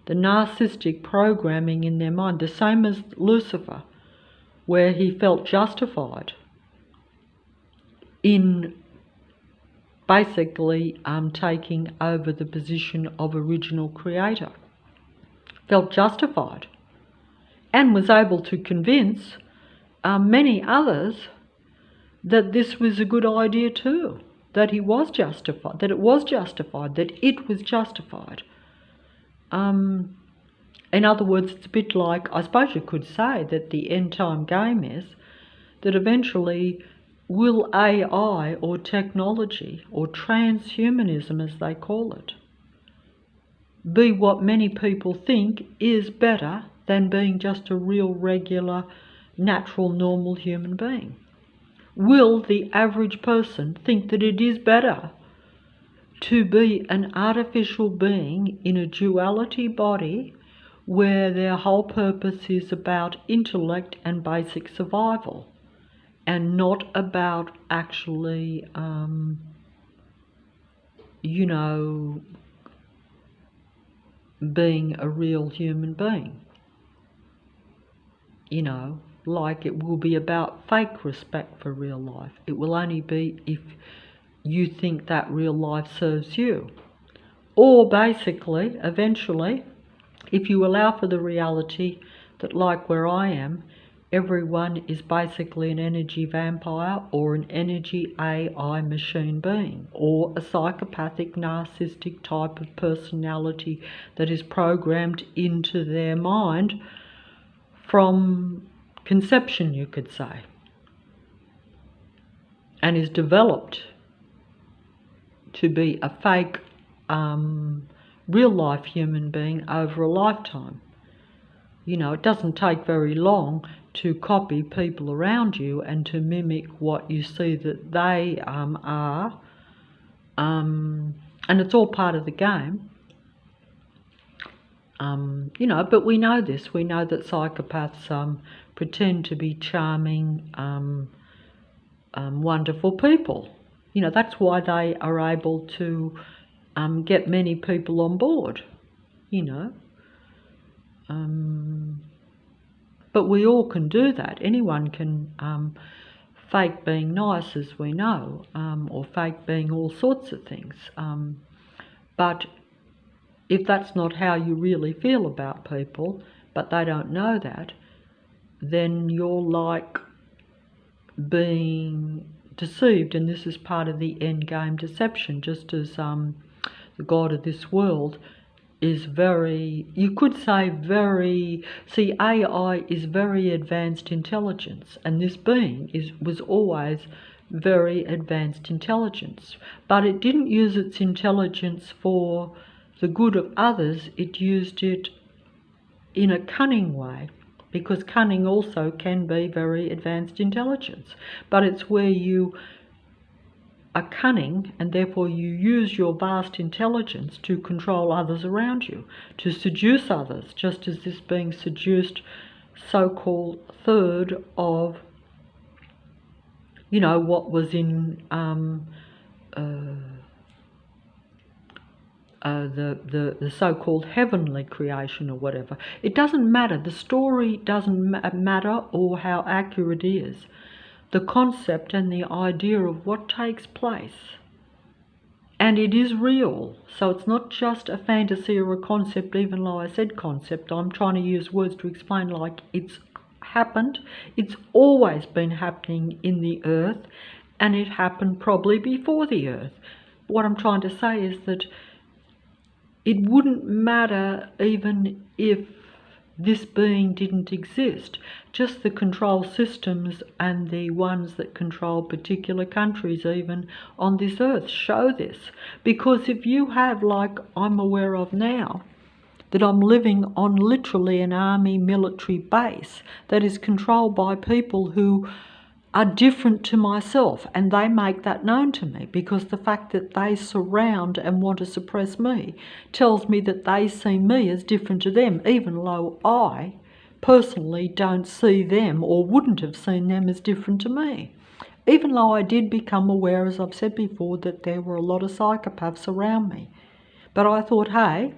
the narcissistic programming in their mind, the same as Lucifer, where he felt justified in basically taking over the position of original creator. Felt justified, and was able to convince many others that this was a good idea too, that he was justified, that it was justified, that it was justified. In other words, it's a bit like, I suppose you could say that the end time game is that eventually will AI, or technology, or transhumanism as they call it, be what many people think is better than being just a real, regular, natural, normal human being? Will the average person think that it is better to be an artificial being in a duality body, where their whole purpose is about intellect and basic survival, and not about actually, being a real human being? Like it will be about fake respect for real life. It will only be if you think that real life serves you. Or basically, eventually, if you allow for the reality that, like where I am, everyone is basically an energy vampire, or an energy AI machine being, or a psychopathic narcissistic type of personality that is programmed into their mind from conception, you could say, and is developed to be a fake real life human being over a lifetime. It doesn't take very long to copy people around you and to mimic what you see that they are, and it's all part of the game. But we know this. We know that psychopaths pretend to be charming, wonderful people. That's why they are able to get many people on board, But we all can do that. Anyone can fake being nice, as we know, or fake being all sorts of things. But if that's not how you really feel about people, but they don't know that, then you're like being deceived, and this is part of the end game deception. Just as the God of this world is very, you could say see, AI is very advanced intelligence, and this being was always very advanced intelligence, but it didn't use its intelligence for the good of others. It used it in a cunning way, because cunning also can be very advanced intelligence, but it's where you are cunning and therefore you use your vast intelligence to control others around you, to seduce others, just as this being seduced so-called third of you know, what was in the so-called heavenly creation or whatever. It doesn't matter. The story doesn't matter, or how accurate it is. The concept and the idea of what takes place. And it is real. So it's not just a fantasy or a concept, even though I said concept. I'm trying to use words to explain like it's happened. It's always been happening in the earth, and it happened probably before the earth. What I'm trying to say is that it wouldn't matter even if this being didn't exist. Just the control systems and the ones that control particular countries even on this earth show this. Because if you have, like I'm aware of now, that I'm living on literally an army military base that is controlled by people who are different to myself, and they make that known to me, because the fact that they surround and want to suppress me tells me that they see me as different to them, even though I personally don't see them or wouldn't have seen them as different to me. Even though I did become aware, as I've said before, that there were a lot of psychopaths around me. But I thought, hey,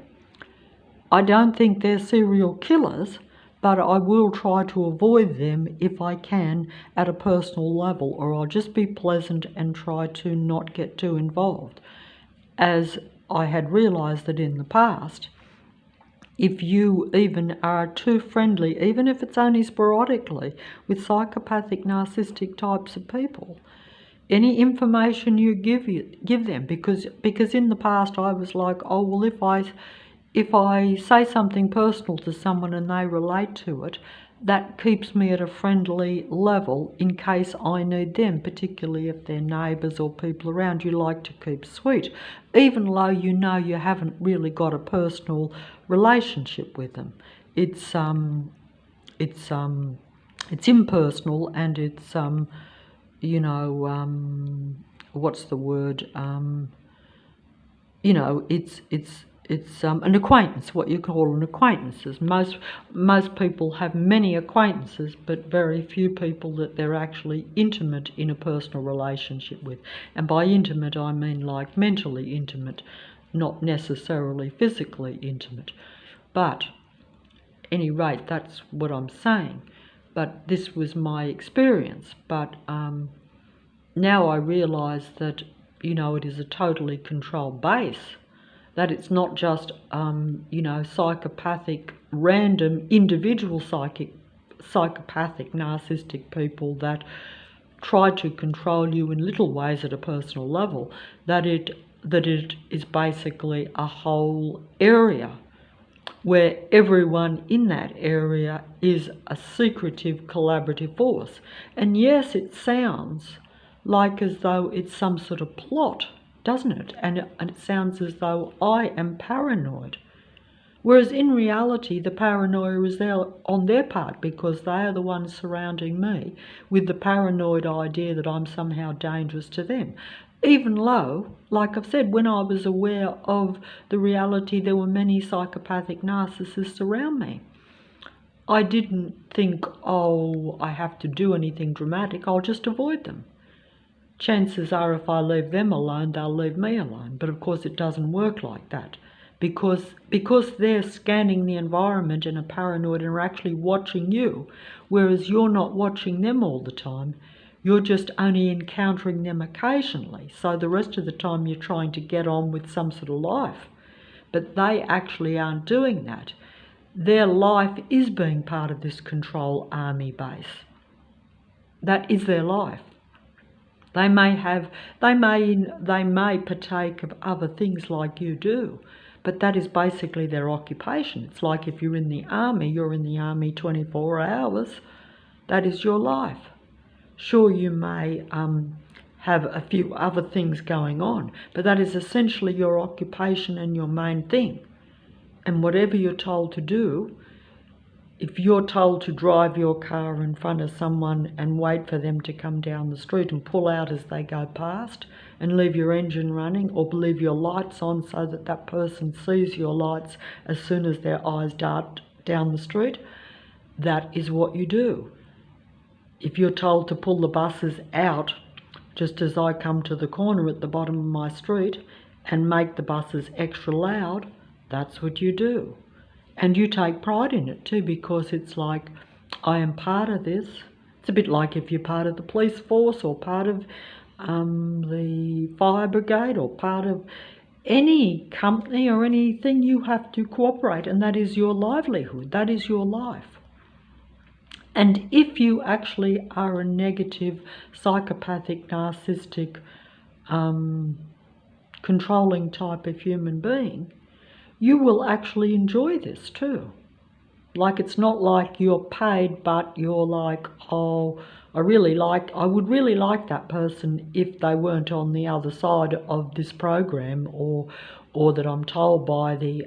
I don't think they're serial killers, but I will try to avoid them if I can at a personal level, or I'll just be pleasant and try to not get too involved. As I had realised that in the past, if you even are too friendly, even if it's only sporadically, with psychopathic, narcissistic types of people, any information you give them, because in the past I was like, oh well, if I say something personal to someone and they relate to it, that keeps me at a friendly level in case I need them, particularly if they're neighbours or people around you like to keep sweet, even though you know you haven't really got a personal relationship with them. It's impersonal, and it's what's the word? It's an acquaintance, what you call an acquaintances. Most people have many acquaintances, but very few people that they're actually intimate in a personal relationship with. And by intimate, I mean like mentally intimate, not necessarily physically intimate. But at any rate, that's what I'm saying. But this was my experience. But now I realise that, it is a totally controlled base, that it's not just, psychopathic, random, individual psychopathic, narcissistic people that try to control you in little ways at a personal level, that it is basically a whole area where everyone in that area is a secretive, collaborative force. And yes, it sounds like as though it's some sort of plot, doesn't it? And it sounds as though I am paranoid. Whereas in reality, the paranoia is there on their part, because they are the ones surrounding me with the paranoid idea that I'm somehow dangerous to them. Even though, like I've said, when I was aware of the reality, there were many psychopathic narcissists around me. I didn't think, oh, I have to do anything dramatic, I'll just avoid them. Chances are if I leave them alone, they'll leave me alone. But of course it doesn't work like that, because they're scanning the environment and are paranoid and are actually watching you, whereas you're not watching them all the time. You're just only encountering them occasionally. So the rest of the time you're trying to get on with some sort of life. But they actually aren't doing that. Their life is being part of this control army base. That is their life. They may partake of other things like you do, but that is basically their occupation. It's like if you're in the army, you're in the army 24 hours. That is your life. Sure, you may have a few other things going on, but that is essentially your occupation and your main thing. And whatever you're told to do, if you're told to drive your car in front of someone and wait for them to come down the street and pull out as they go past and leave your engine running, or leave your lights on so that that person sees your lights as soon as their eyes dart down the street, that is what you do. if you're told to pull the buses out just as I come to the corner at the bottom of my street and make the buses extra loud, that's what you do. And you take pride in it too, because it's like, I am part of this. It's a bit like if you're part of the police force or part of the fire brigade or part of any company or anything, you have to cooperate, and that is your livelihood, that is your life. And if you actually are a negative, psychopathic, narcissistic, controlling type of human being, you will actually enjoy this too. Like, it's not like you're paid, but you're like, oh, I would really like that person if they weren't on the other side of this program, or that I'm told by the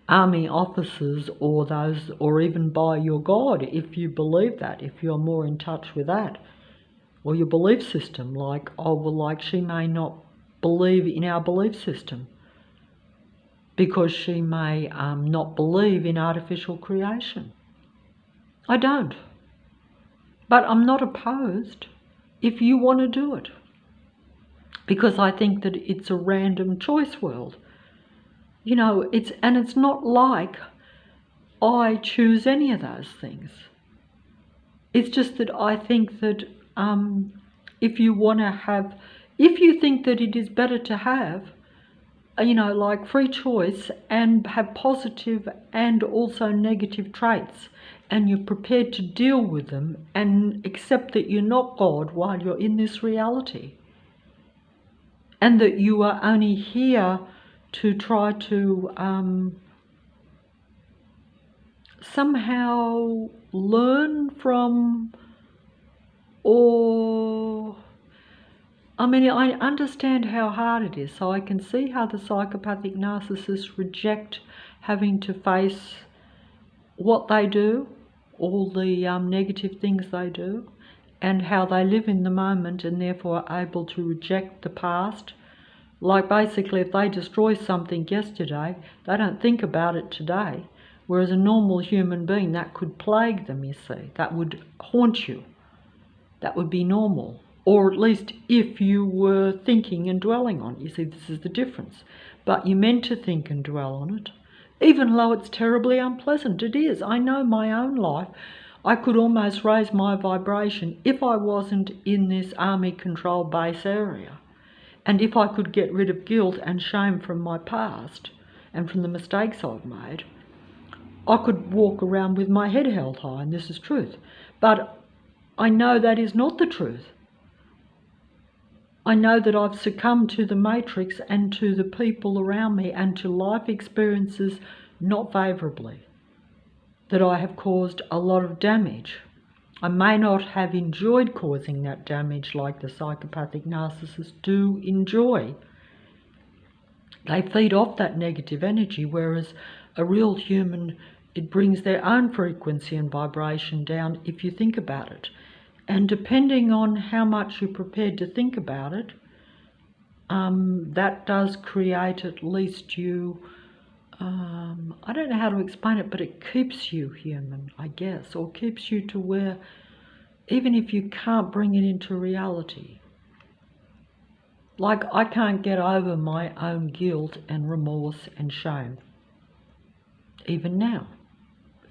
army officers or those, or even by your God, if you believe that, if you're more in touch with that, or your belief system, like, oh, well, like, she may not believe in our belief system because she may not believe in artificial creation. I don't. But I'm not opposed if you want to do it, because I think that it's a random choice world. You know, it's not like I choose any of those things. It's just that I think that if you think that it is better to have, you know, like free choice and have positive and also negative traits, and you're prepared to deal with them and accept that you're not God while you're in this reality, and that you are only here to try to somehow learn from, or I mean, I understand how hard it is, so I can see how the psychopathic narcissists reject having to face what they do, all the negative things they do, and how they live in the moment and therefore are able to reject the past. Like, basically, if they destroy something yesterday, they don't think about it today, whereas a normal human being, that could plague them, you see. That would haunt you. That would be normal. Or at least if you were thinking and dwelling on it. You see, this is the difference. But you're meant to think and dwell on it, even though it's terribly unpleasant. It is. I know my own life. I could almost raise my vibration if I wasn't in this army control base area. And if I could get rid of guilt and shame from my past and from the mistakes I've made, I could walk around with my head held high, and this is truth. But I know that is not the truth. I know that I've succumbed to the matrix and to the people around me and to life experiences not favourably, that I have caused a lot of damage. I may not have enjoyed causing that damage like the psychopathic narcissists do enjoy. They feed off that negative energy, whereas a real human, it brings their own frequency and vibration down if you think about it. And depending on how much you're prepared to think about it, that does create at least you, I don't know how to explain it, but it keeps you human, I guess, or keeps you to where, even if you can't bring it into reality. Like, I can't get over my own guilt and remorse and shame, even now.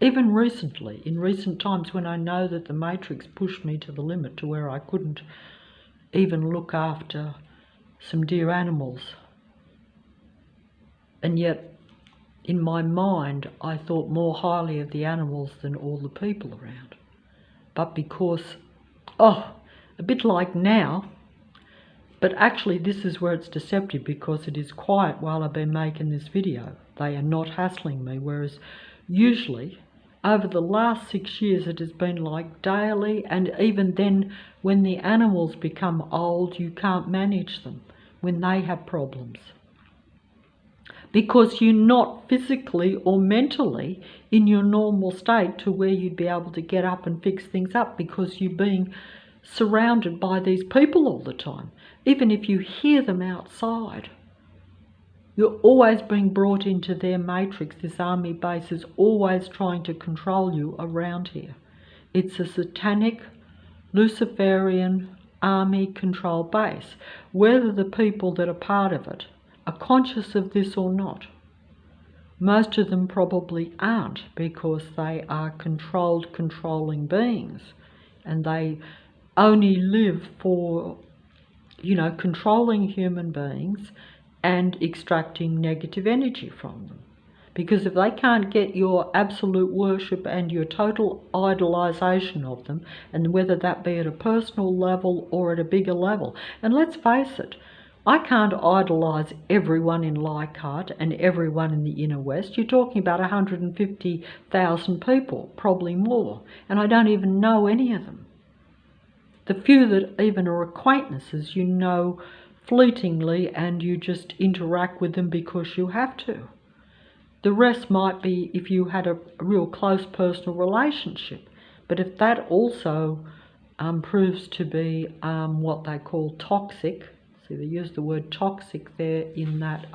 Even recently, in recent times, when I know that the matrix pushed me to the limit to where I couldn't even look after some dear animals. And yet, in my mind, I thought more highly of the animals than all the people around. But because, a bit like now, but actually this is where it's deceptive, because it is quiet while I've been making this video. They are not hassling me, whereas usually over the last 6 years it has been like daily, and even then when the animals become old you can't manage them when they have problems, because you're not physically or mentally in your normal state to where you'd be able to get up and fix things up, because you're being surrounded by these people all the time. Even if you hear them outside, you're always being brought into their matrix. This army base is always trying to control you around here. It's a satanic Luciferian army control base, whether the people that are part of it are conscious of this or not. Most of them probably aren't, because they are controlling beings, and they only live for, controlling human beings and extracting negative energy from them. Because if they can't get your absolute worship and your total idolization of them, and whether that be at a personal level or at a bigger level, and let's face it, I can't idolize everyone in Leichhardt and everyone in the Inner West. You're talking about 150,000 people, probably more, and I don't even know any of them. The few that even are acquaintances, you know fleetingly, and you just interact with them because you have to. The rest might be if you had a real close personal relationship. But if that also proves to be what they call toxic, see they use the word toxic there in that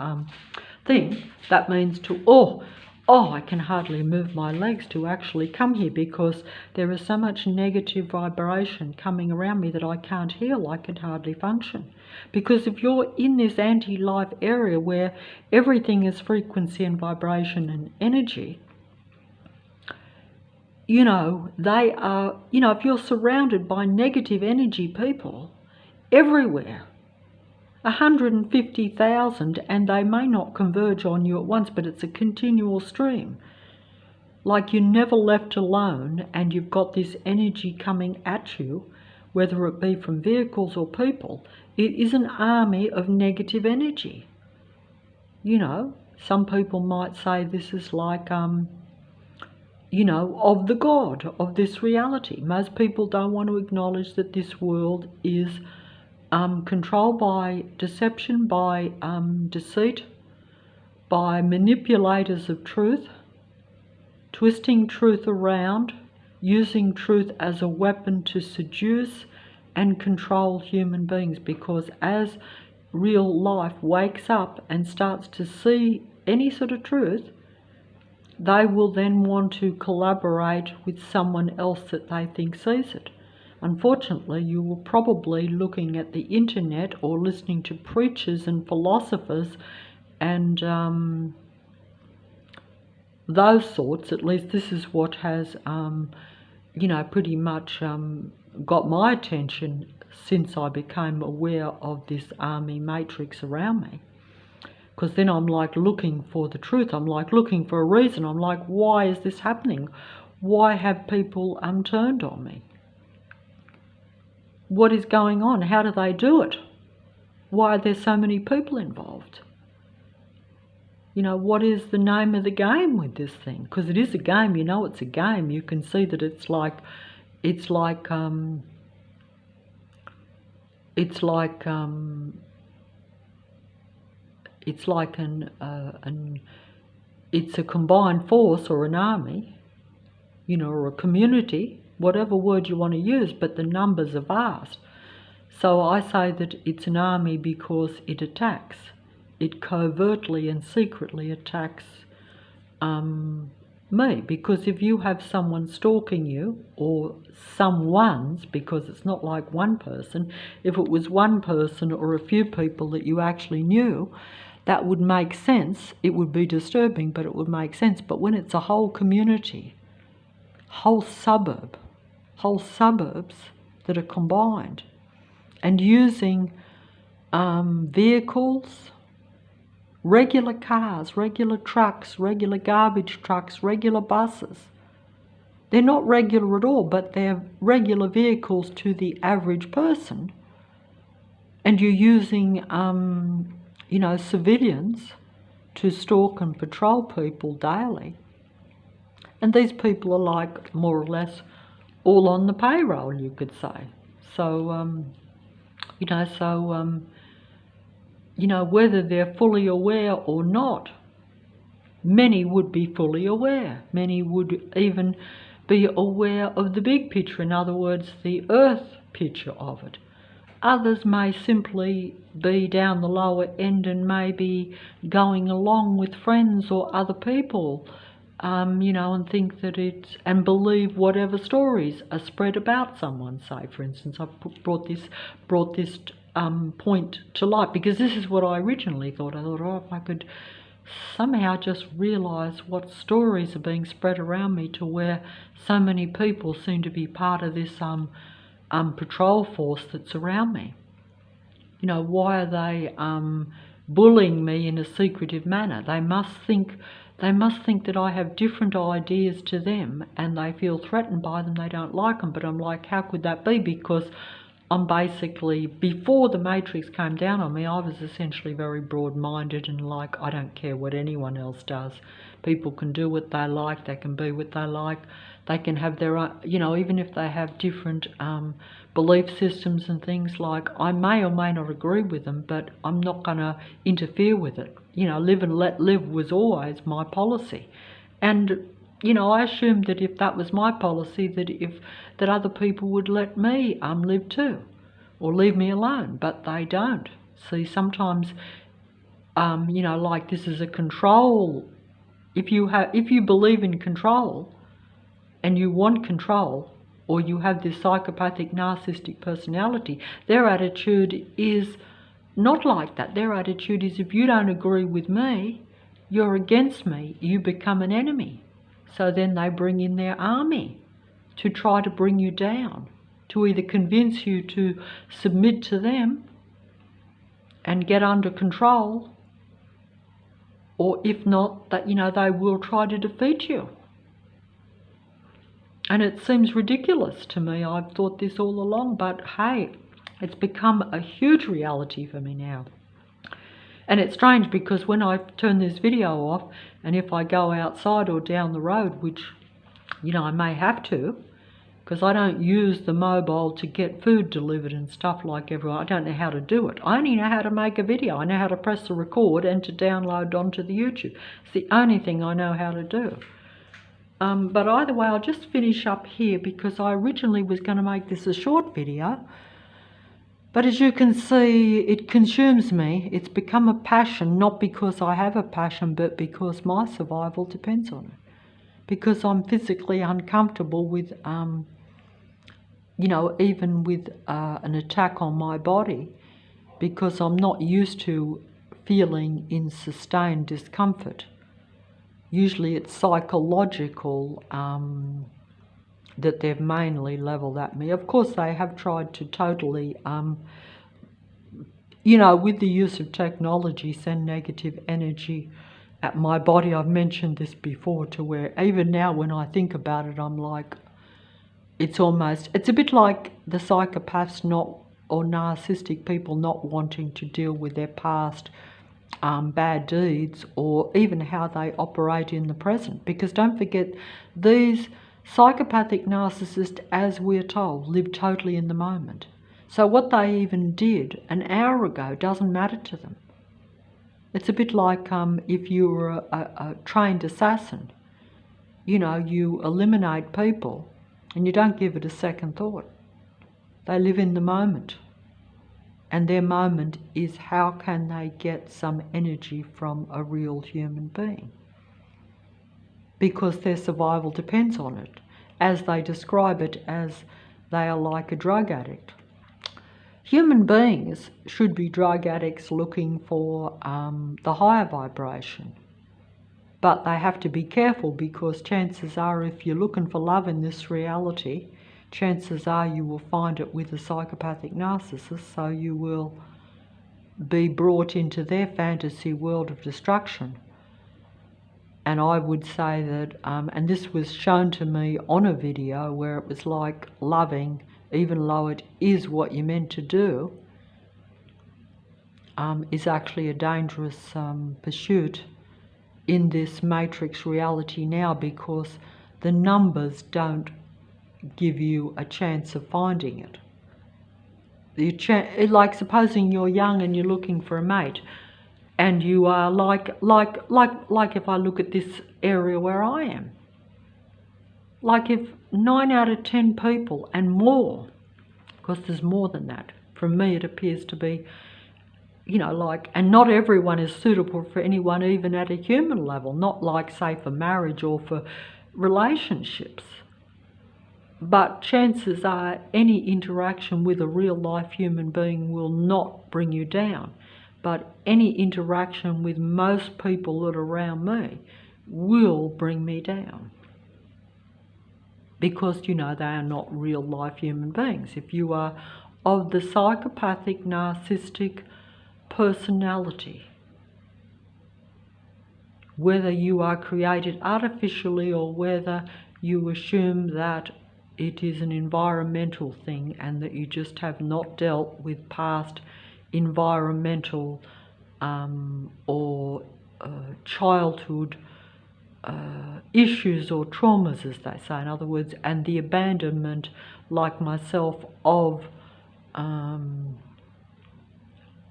thing, that means to, I can hardly move my legs to actually come here, because there is so much negative vibration coming around me that I can't heal, I can hardly function. Because if you're in this anti-life area where everything is frequency and vibration and energy, they are, if you're surrounded by negative energy people everywhere, 150,000, and they may not converge on you at once, but it's a continual stream. Like you're never left alone, and you've got this energy coming at you, whether it be from vehicles or people. It is an army of negative energy. Some people might say this is like, of the God, of this reality. Most people don't want to acknowledge that this world is controlled by deception, by deceit, by manipulators of truth, twisting truth around, using truth as a weapon to seduce and control human beings. Because as real life wakes up and starts to see any sort of truth, they will then want to collaborate with someone else that they think sees it. Unfortunately, you were probably looking at the internet or listening to preachers and philosophers and those sorts. At least this is what has, pretty much got my attention since I became aware of this army matrix around me. Because then I'm like looking for the truth. I'm like looking for a reason. I'm like, why is this happening? Why have people turned on me? What is going on? How do they do it? Why are there so many people involved? What is the name of the game with this thing? Because it is a game, it's a game. You can see that it's like it's a combined force or an army, or a community, whatever word you want to use, but the numbers are vast. So I say that it's an army because it attacks. It covertly and secretly attacks me. Because if you have someone stalking you, or someone's, because it's not like one person, if it was one person or a few people that you actually knew, that would make sense. It would be disturbing, but it would make sense. But when it's a whole community, whole suburbs that are combined and using vehicles, regular cars, regular trucks, regular garbage trucks, regular buses. They're not regular at all, but they're regular vehicles to the average person. And you're using, civilians to stalk and patrol people daily. And these people are like more or less all on the payroll, you could say. So, whether they're fully aware or not, many would be fully aware. Many would even be aware of the big picture, in other words, the earth picture of it. Others may simply be down the lower end and maybe going along with friends or other people you know, and think that it's, and believe whatever stories are spread about someone. Say, for instance, I brought this point to light because this is what I originally thought. I thought, oh, if I could somehow just realise what stories are being spread around me, to where so many people seem to be part of this patrol force that's around me. You know, why are they bullying me in a secretive manner? They must think that I have different ideas to them, and they feel threatened by them. They don't like them. But I'm like, how could that be? Because I'm basically, before the Matrix came down on me, I was essentially very broad-minded and like, I don't care what anyone else does. People can do what they like, they can be what they like, they can have their own, you know, even if they have different belief systems and things, like, I may or may not agree with them, but I'm not going to interfere with it. You know, live and let live was always my policy. And you know, I assumed that if that was my policy, that other people would let me live too, or leave me alone, but they don't. See, sometimes, you know, like, this is a control. If you believe in control, and you want control, or you have this psychopathic narcissistic personality, their attitude is not like that. Their attitude is, if you don't agree with me, you're against me, you become an enemy. So then they bring in their army to try to bring you down, to either convince you to submit to them and get under control, or if not, that, you know, they will try to defeat you. And it seems ridiculous to me. I've thought this all along, but hey, it's become a huge reality for me now. And it's strange because when I turn this video off, and if I go outside or down the road, which, you know, I may have to, because I don't use the mobile to get food delivered and stuff like everyone. I don't know how to do it. I only know how to make a video. I know how to press the record and to download onto the YouTube. It's the only thing I know how to do. But either way, I'll just finish up here because I originally was going to make this a short video. But as you can see, it consumes me. It's become a passion, not because I have a passion, but because my survival depends on it. Because I'm physically uncomfortable with, you know, even with an attack on my body, because I'm not used to feeling in sustained discomfort. Usually it's psychological, that they've mainly levelled at me. Of course, they have tried to totally, you know, with the use of technology, send negative energy at my body. I've mentioned this before, to where even now when I think about it, I'm like, it's a bit like the psychopaths or narcissistic people not wanting to deal with their past bad deeds, or even how they operate in the present. Because don't forget, these psychopathic narcissists, as we're told, live totally in the moment. So what they even did an hour ago doesn't matter to them. It's a bit like if you were a trained assassin. You know, you eliminate people and you don't give it a second thought. They live in the moment. And their moment is, how can they get some energy from a real human being? Because their survival depends on it. As they describe it, as they are like a drug addict. Human beings should be drug addicts looking for the higher vibration. But they have to be careful, because chances are, if you're looking for love in this reality, chances are you will find it with a psychopathic narcissist, so you will be brought into their fantasy world of destruction. And I would say that, and this was shown to me on a video where it was like, loving, even though it is what you're meant to do, is actually a dangerous pursuit in this matrix reality now, because the numbers don't give you a chance of finding it. Like, supposing you're young and you're looking for a mate, and you are like if I look at this area where I am, like if 9 out of 10 people and more, because there's more than that, from me it appears to be you know, like, and not everyone is suitable for anyone, even at a human level, not like, say, for marriage or for relationships. But chances are any interaction with a real life human being will not bring you down. But any interaction with most people that are around me will bring me down. Because, you know, they are not real life human beings. If you are of the psychopathic, narcissistic personality, whether you are created artificially or whether you assume that it is an environmental thing and that you just have not dealt with past environmental or childhood issues or traumas, as they say, in other words, and the abandonment, like myself, of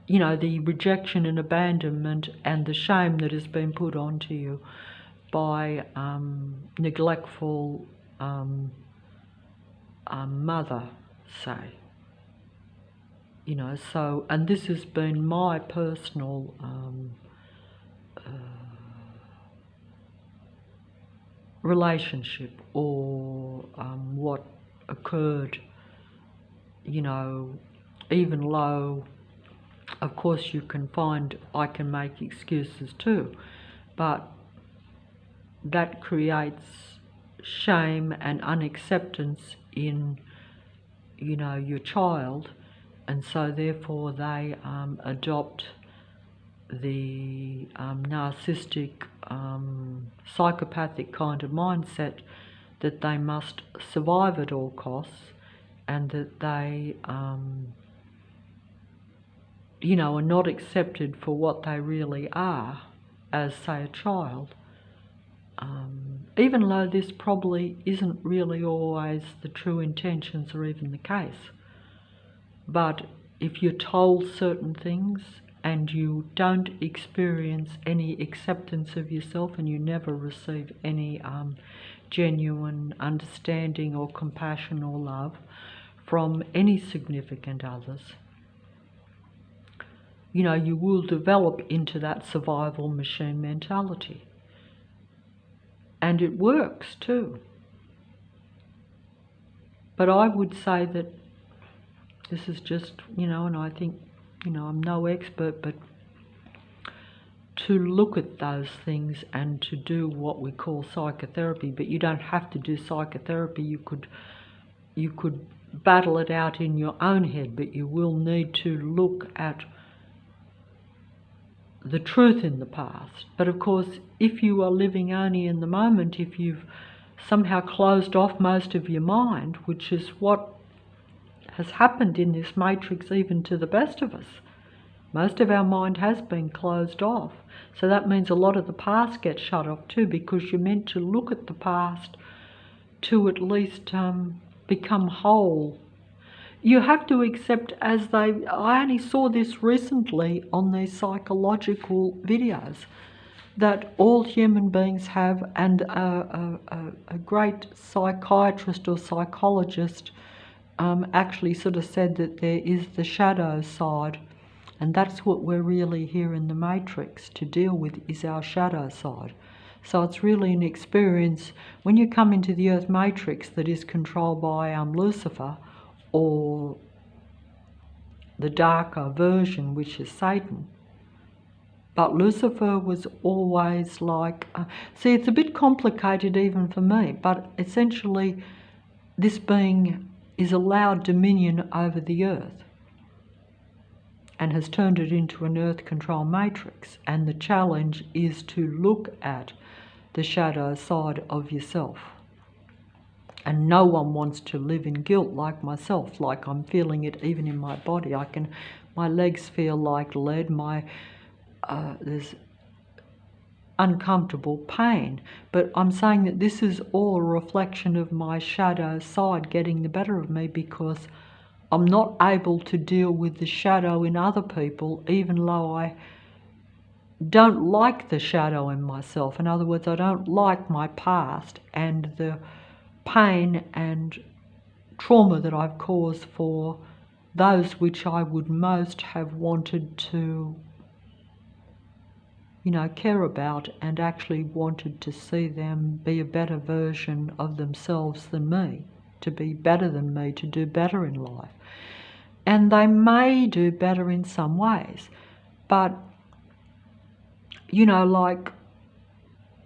you know, the rejection and abandonment and the shame that has been put onto you by neglectful mother, say. You know, so, and this has been my personal relationship, or what occurred, you know, even though, of course, you can find, I can make excuses too, but that creates shame and unacceptance in, you know, your child, and so therefore they adopt the narcissistic, psychopathic kind of mindset that they must survive at all costs, and that they, you know, are not accepted for what they really are as, say, a child. Even though this probably isn't really always the true intentions or even the case. But if you're told certain things and you don't experience any acceptance of yourself, and you never receive any genuine understanding or compassion or love from any significant others, you know, you will develop into that survival machine mentality. And it works too. But I would say that this is just, you know, and I think, you know, I'm no expert, but to look at those things and to do what we call psychotherapy. But you don't have to do psychotherapy. You could battle it out in your own head, but you will need to look at the truth in the past. But of course, if you are living only in the moment, if you've somehow closed off most of your mind, which is what has happened in this matrix even to the best of us, most of our mind has been closed off. So that means a lot of the past gets shut off too, because you're meant to look at the past to at least become whole. You have to accept, as I only saw this recently on these psychological videos, that all human beings have, and a great psychiatrist or psychologist actually sort of said that there is the shadow side, and that's what we're really here in the matrix to deal with, is our shadow side. So it's really an experience when you come into the earth matrix that is controlled by Lucifer, or the darker version, which is Satan. But Lucifer was always like, see, it's a bit complicated even for me, but essentially this being is allowed dominion over the earth and has turned it into an earth control matrix. And the challenge is to look at the shadow side of yourself. And no one wants to live in guilt like myself, like I'm feeling it even in my body. My legs feel like lead, there's uncomfortable pain. But I'm saying that this is all a reflection of my shadow side getting the better of me, because I'm not able to deal with the shadow in other people, even though I don't like the shadow in myself. In other words, I don't like my past and the pain and trauma that I've caused for those which I would most have wanted to, care about, and actually wanted to see them be a better version of themselves than me, to be better than me, to do better in life. And they may do better in some ways, but, like,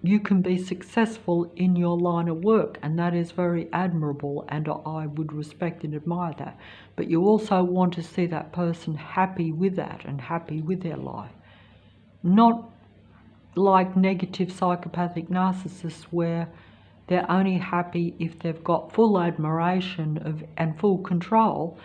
you can be successful in your line of work, and that is very admirable, and I would respect and admire that. But you also want to see that person happy with that and happy with their life. Not like negative psychopathic narcissists where they're only happy if they've got full admiration and full control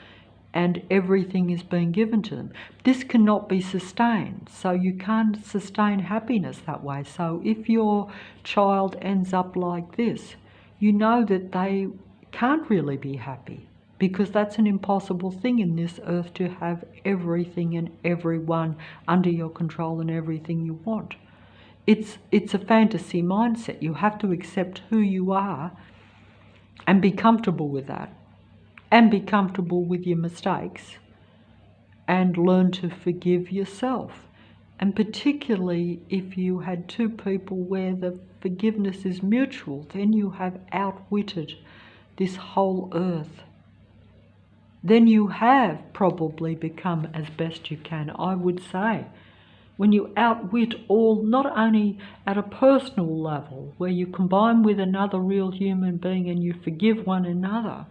and everything is being given to them. This cannot be sustained, so you can't sustain happiness that way. So if your child ends up like this, you know that they can't really be happy, because that's an impossible thing in this earth, to have everything and everyone under your control and everything you want. It's a fantasy mindset. You have to accept who you are and be comfortable with that, and be comfortable with your mistakes, and learn to forgive yourself. And particularly if you had two people where the forgiveness is mutual, then you have outwitted this whole earth. Then you have probably become as best you can, I would say. When you outwit all, not only at a personal level, where you combine with another real human being and you forgive one another,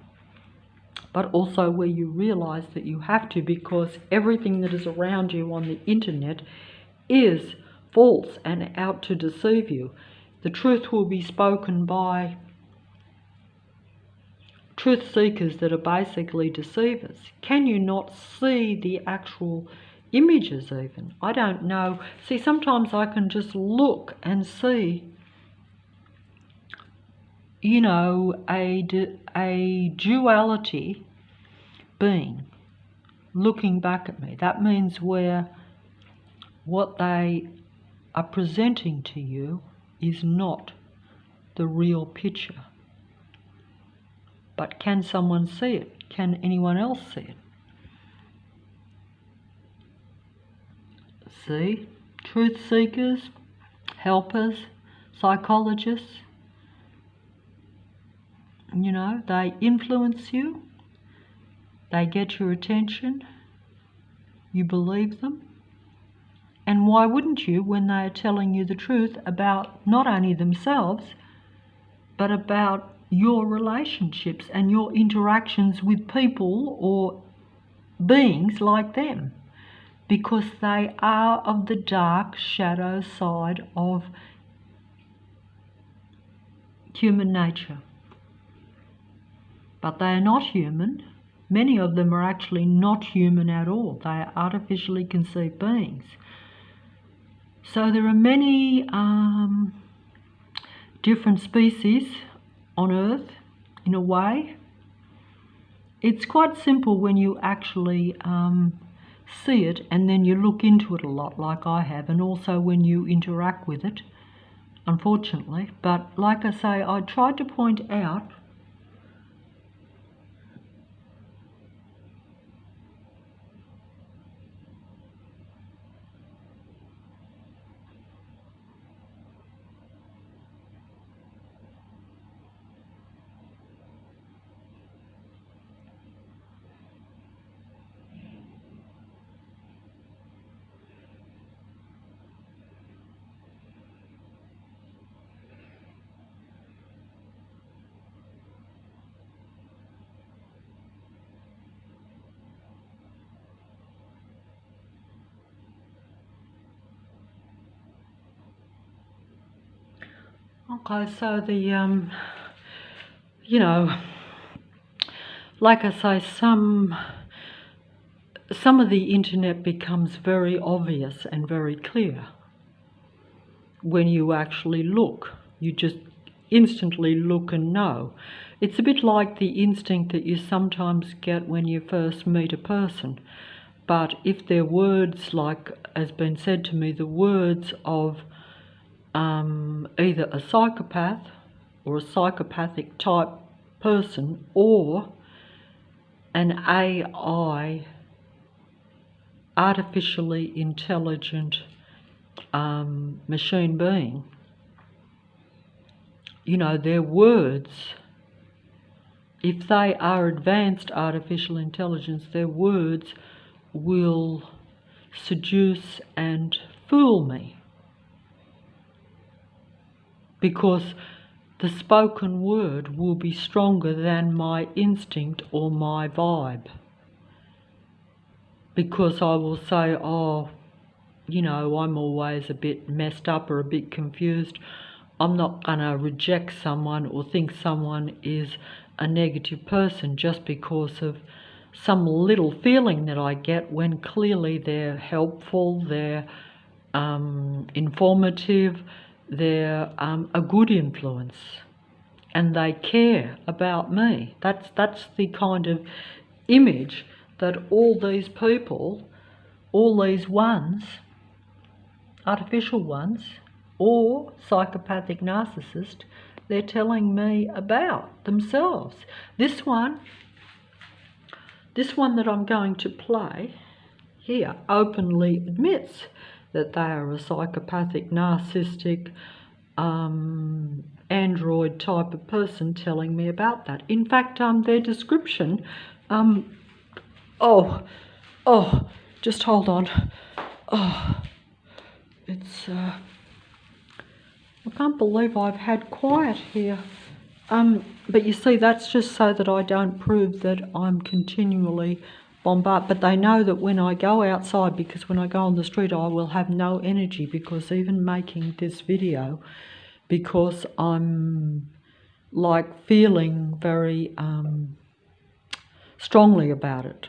but also where you realize that you have to, because everything that is around you on the internet is false and out to deceive you. The truth will be spoken by truth seekers that are basically deceivers. Can you not see the actual images even? I don't know. See, sometimes I can just look and see, a duality being looking back at me. That means where what they are presenting to you is not the real picture. But can someone see it? Can anyone else see it? See? Truth seekers, helpers, psychologists, they influence you, they get your attention, you believe them. And why wouldn't you, when they are telling you the truth about not only themselves, but about your relationships and your interactions with people or beings like them? Because they are of the dark shadow side of human nature. But they are not human. Many of them are actually not human at all. They are artificially conceived beings. So there are many different species on Earth, in a way. It's quite simple when you actually see it, and then you look into it a lot, like I have, and also when you interact with it, unfortunately. But like I say, I tried to point out okay, so the, like I say, some of the internet becomes very obvious and very clear when you actually look. You just instantly look and know. It's a bit like the instinct that you sometimes get when you first meet a person. But if their words, like has been said to me, the words of either a psychopath or a psychopathic type person, or an AI, artificially intelligent machine being, you know, their words, if they are advanced artificial intelligence, their words will seduce and fool me, because the spoken word will be stronger than my instinct or my vibe. Because I will say, oh, you know, I'm always a bit messed up or a bit confused. I'm not going to reject someone or think someone is a negative person just because of some little feeling that I get, when clearly they're helpful, they're informative, they're a good influence, and they care about me. That's the kind of image that all these people, all these ones, artificial ones, or psychopathic narcissist, they're telling me about themselves. This one that I'm going to play here openly admits that they are a psychopathic, narcissistic, android type of person telling me about that. In fact, their description, just hold on. It's, I can't believe I've had quiet here. But you see, that's just so that I don't prove that I'm continually bombarded. But they know that when I go outside, because when I go on the street, I will have no energy, because even making this video, because I'm like feeling very strongly about it,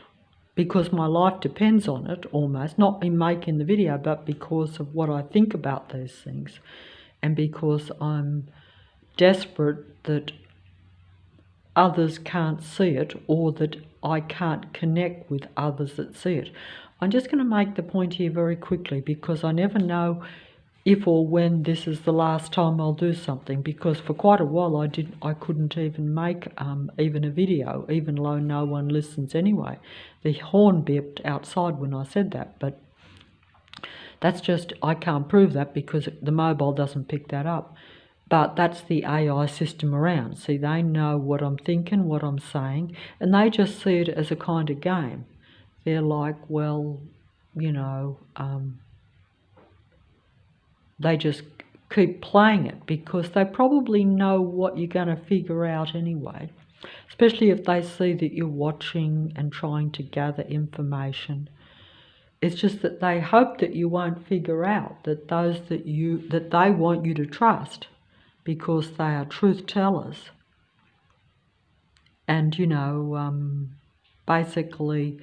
because my life depends on it almost, not me making the video, but because of what I think about these things, and because I'm desperate that others can't see it, or that I can't connect with others that see it. I'm just going to make the point here very quickly, because I never know if or when this is the last time I'll do something, because for quite a while I couldn't even make even a video, even though no one listens anyway. The horn beeped outside when I said that, but that's just, I can't prove that because the mobile doesn't pick that up. But that's the AI system around. See, they know what I'm thinking, what I'm saying, and they just see it as a kind of game. They're like, well, you know, they just keep playing it because they probably know what you're going to figure out anyway, especially if they see that you're watching and trying to gather information. It's just that they hope that you won't figure out that those that they want you to trust, because they are truth tellers, and, you know, basically,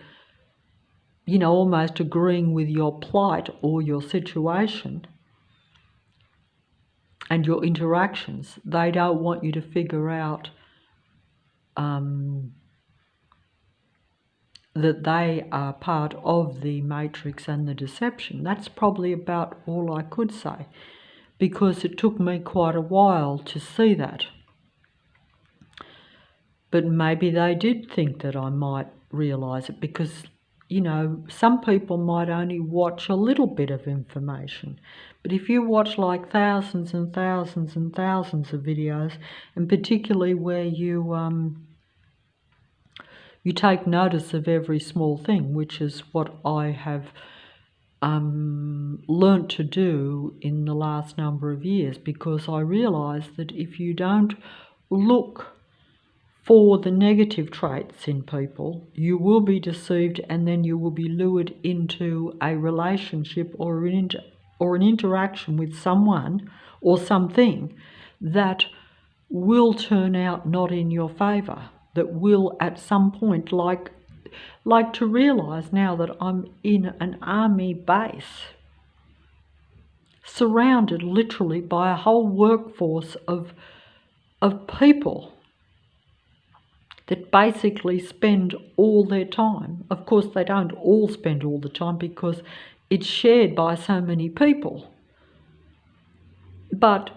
you know, almost agreeing with your plight or your situation and your interactions. They don't want you to figure out that they are part of the matrix and the deception. That's probably about all I could say, because it took me quite a while to see that. But maybe they did think that I might realise it, because, you know, some people might only watch a little bit of information. But if you watch like thousands and thousands and thousands of videos, and particularly where you take notice of every small thing, which is what I have learnt to do in the last number of years, because I realised that if you don't look for the negative traits in people, you will be deceived, and then you will be lured into a relationship or an interaction with someone or something that will turn out not in your favour, that will at some point, like to realise now that I'm in an army base, surrounded literally by a whole workforce of people that basically spend all their time. Of course, they don't all spend all the time because it's shared by so many people. But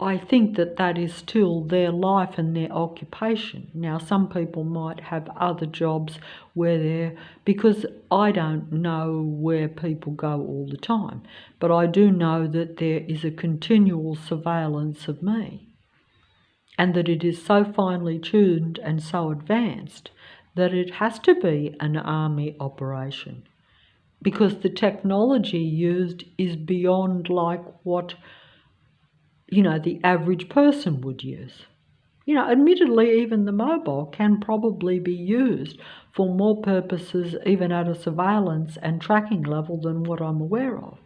I think that that is still their life and their occupation. Now, some people might have other jobs where they're, because I don't know where people go all the time, but I do know that there is a continual surveillance of me, and that it is so finely tuned and so advanced that it has to be an army operation, because the technology used is beyond like what the average person would use. Admittedly, even the mobile can probably be used for more purposes, even at a surveillance and tracking level, than what I'm aware of.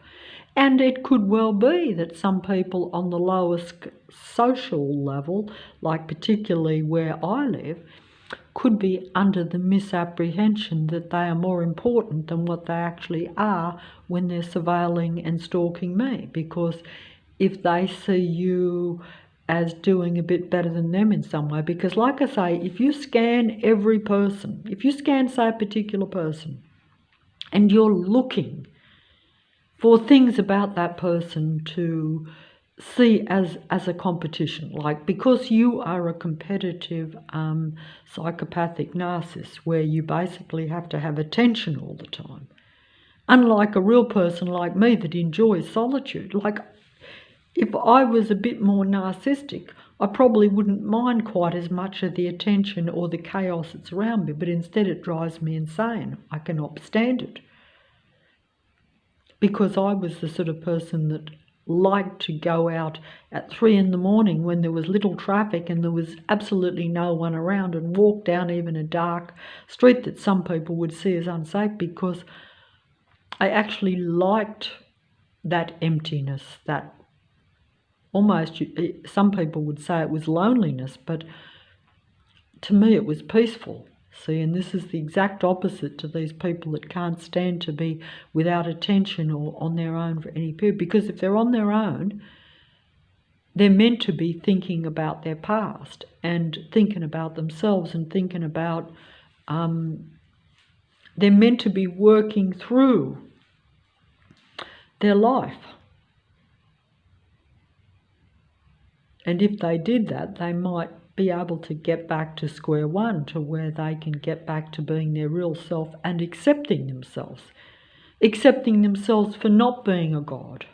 And it could well be that some people on the lowest social level, like particularly where I live, could be under the misapprehension that they are more important than what they actually are when they're surveilling and stalking me, because if they see you as doing a bit better than them in some way, because like I say, if you scan every person, if you scan, say, a particular person, and you're looking for things about that person to see as a competition, like because you are a competitive psychopathic narcissist where you basically have to have attention all the time, unlike a real person like me that enjoys solitude. Like, if I was a bit more narcissistic, I probably wouldn't mind quite as much of the attention or the chaos that's around me, but instead it drives me insane. I cannot stand it. Because I was the sort of person that liked to go out at 3 a.m. when there was little traffic and there was absolutely no one around, and walk down even a dark street that some people would see as unsafe, because I actually liked that emptiness, that almost, some people would say it was loneliness, but to me it was peaceful. See, and this is the exact opposite to these people that can't stand to be without attention or on their own for any period. Because if they're on their own, they're meant to be thinking about their past and thinking about themselves and thinking about, they're meant to be working through their life. And if they did that, they might be able to get back to square one, to where they can get back to being their real self and accepting themselves for not being a god.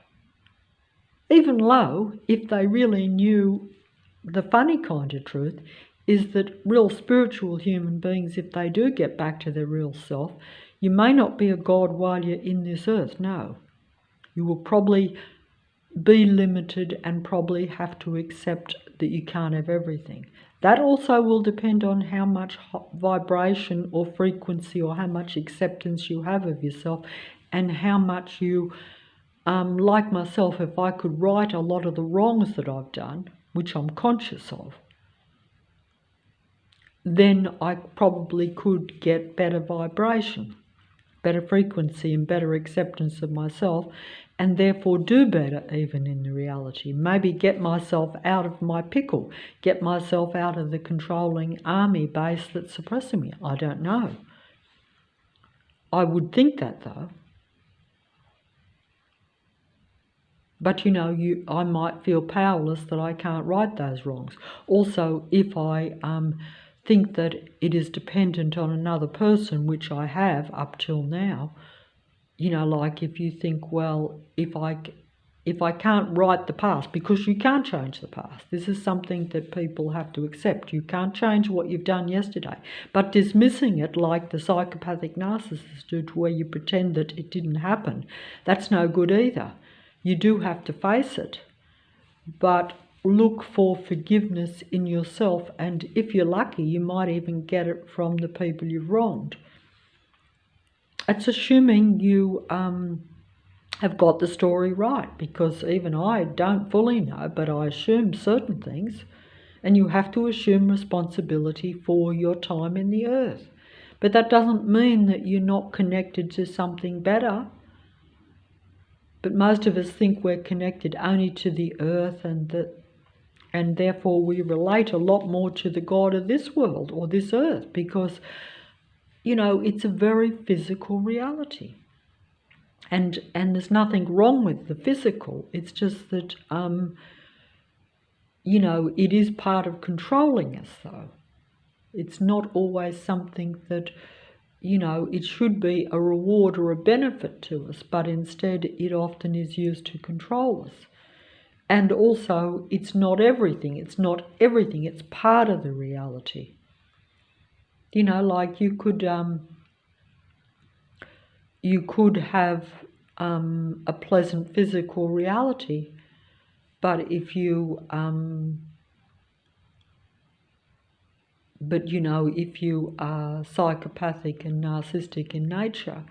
Even though, if they really knew the funny kind of truth, is that real spiritual human beings, if they do get back to their real self, you may not be a god while you're in this earth, no. You will probably be limited and probably have to accept that you can't have everything. That also will depend on how much vibration or frequency or how much acceptance you have of yourself, and how much you, like myself, if I could right a lot of the wrongs that I've done, which I'm conscious of, then I probably could get better vibration, better frequency and better acceptance of myself, and therefore do better even in the reality. Maybe get myself out of my pickle, get myself out of the controlling army base that's suppressing me. I don't know. I would think that though. But I might feel powerless that I can't right those wrongs. Also, if I think that it is dependent on another person, which I have up till now, like if you think, well, if I can't right the past, because you can't change the past. This is something that people have to accept. You can't change what you've done yesterday. But dismissing it like the psychopathic narcissists do, to where you pretend that it didn't happen, that's no good either. You do have to face it. But look for forgiveness in yourself, and if you're lucky, you might even get it from the people you've wronged. It's assuming you have got the story right, because even I don't fully know, but I assume certain things, and you have to assume responsibility for your time in the earth. But that doesn't mean that you're not connected to something better. But most of us think we're connected only to the earth, and therefore we relate a lot more to the God of this world or this earth, because it's a very physical reality. And there's nothing wrong with the physical. It's just that you know, it is part of controlling us, though. It's not always something that, you know, it should be a reward or a benefit to us, but instead it often is used to control us. And also, it's not everything. It's not everything. It's part of the reality. You know, like you could have a pleasant physical reality, but if you but you know, if you are psychopathic and narcissistic in nature,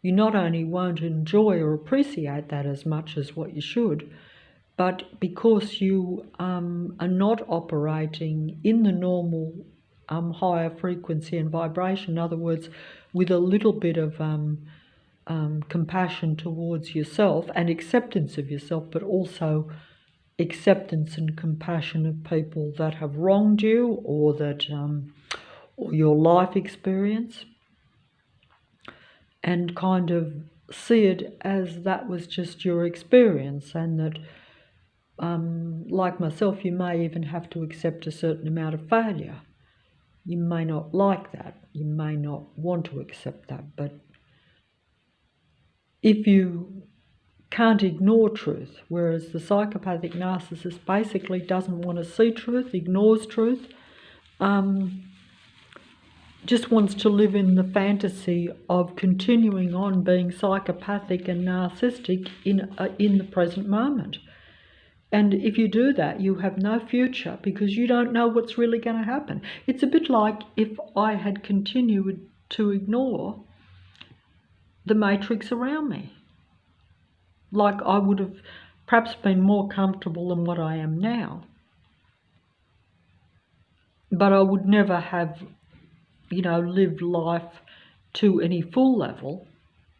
you not only won't enjoy or appreciate that as much as what you should, but because you are not operating in the normal higher frequency and vibration, in other words, with a little bit of compassion towards yourself and acceptance of yourself, but also acceptance and compassion of people that have wronged you, or that or your life experience, and kind of see it as that was just your experience, and that like myself, you may even have to accept a certain amount of failure. You may not like that, you may not want to accept that, but if you can't ignore truth, whereas the psychopathic narcissist basically doesn't want to see truth, ignores truth, just wants to live in the fantasy of continuing on being psychopathic and narcissistic in the present moment. And if you do that, you have no future, because you don't know what's really going to happen. It's a bit like if I had continued to ignore the matrix around me. Like I would have perhaps been more comfortable than what I am now. But I would never have, you know, lived life to any full level.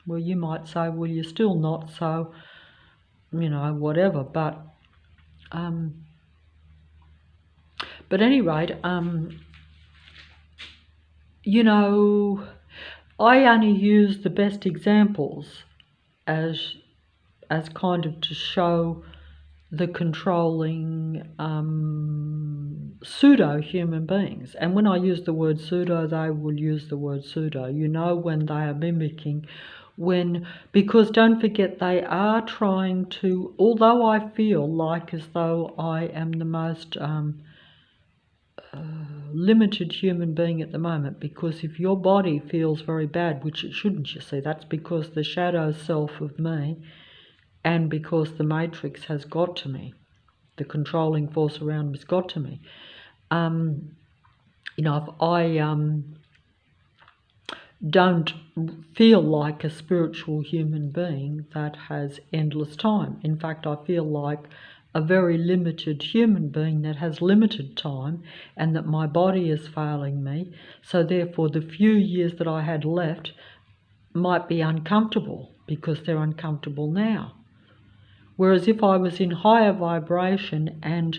Well, you might say, well, you're still not, so, you know, whatever. But at any rate, you know, I only use the best examples as kind of to show the controlling pseudo-human beings. And when I use the word pseudo, they will use the word pseudo. You know, when they are mimicking, because don't forget, they are trying to, although I feel like as though I am the most limited human being at the moment, because if your body feels very bad, which it shouldn't, you see, that's because the shadow self of me, and because the matrix has got to me, the controlling force around me has got to me. You know, if I don't feel like a spiritual human being that has endless time. In fact, I feel like a very limited human being that has limited time, and that my body is failing me. So therefore, the few years that I had left might be uncomfortable, because they're uncomfortable now. Whereas if I was in higher vibration and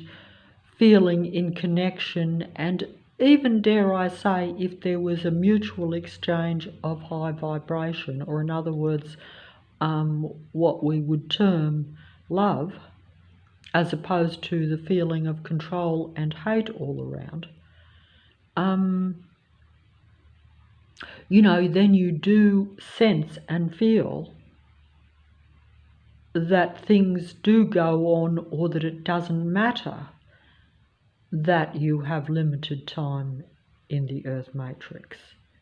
feeling in connection, and even, dare I say, if there was a mutual exchange of high vibration, or in other words, what we would term love, as opposed to the feeling of control and hate all around, you know, then you do sense and feel that things do go on, or that it doesn't matter that you have limited time in the earth matrix.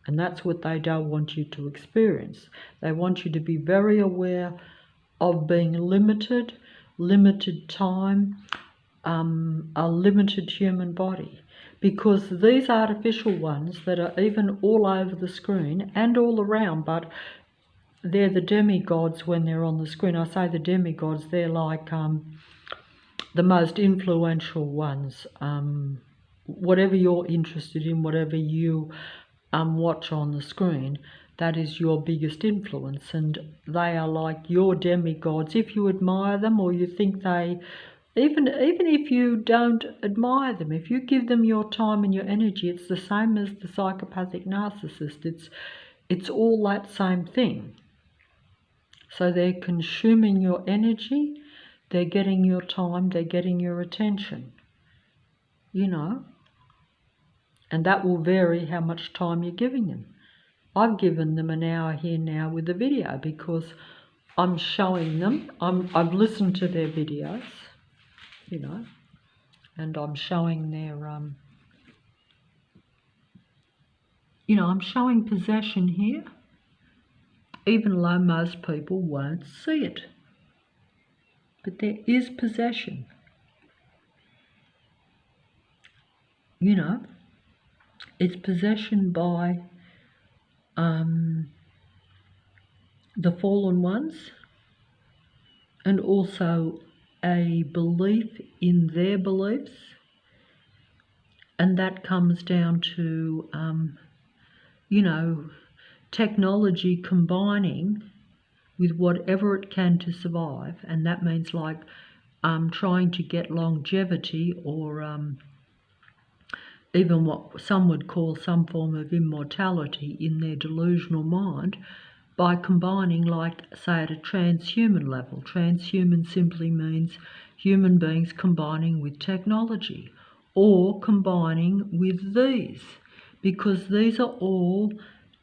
And that's what they don't want you to experience. They want you to be very aware of being limited time, a limited human body. Because these artificial ones that are even all over the screen and all around, but they're the demigods when they're on the screen. I say the demigods, they're like the most influential ones. Whatever you're interested in, whatever you watch on the screen, that is your biggest influence, and they are like your demigods. If you admire them, or you think they, even if you don't admire them, if you give them your time and your energy, it's the same as the psychopathic narcissist. It's all that same thing. So they're consuming your energy, they're getting your time, they're getting your attention. you know, and that will vary how much time you're giving them. I've given them an hour here now with the video because I'm showing them, I've listened to their videos, you know, and I'm showing their, you know, I'm showing possession here, even though most people won't see it. But there is possession. You know, it's possession by the fallen ones, and also a belief in their beliefs, and that comes down to, you know, technology combining with whatever it can to survive, and that means like trying to get longevity or even what some would call some form of immortality in their delusional mind by combining, like, say, at a transhuman level. Transhuman simply means human beings combining with technology or combining with these, because these are all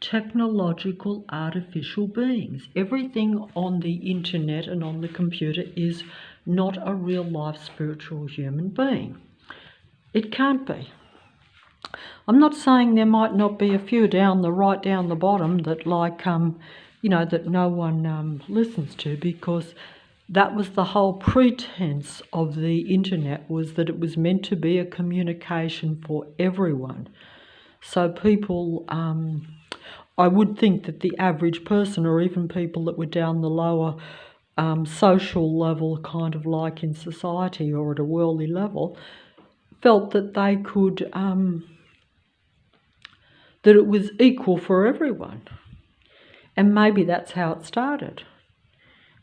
technological artificial beings. Everything on the internet and on the computer is not a real life spiritual human being. It can't be. I'm not saying there might not be a few right down the bottom that, like, you know, that no one listens to, because that was the whole pretense of the internet, was that it was meant to be a communication for everyone. So people, I would think that the average person, or even people that were down the lower social level, kind of like in society or at a worldly level, felt that they could, that it was equal for everyone. And maybe that's how it started.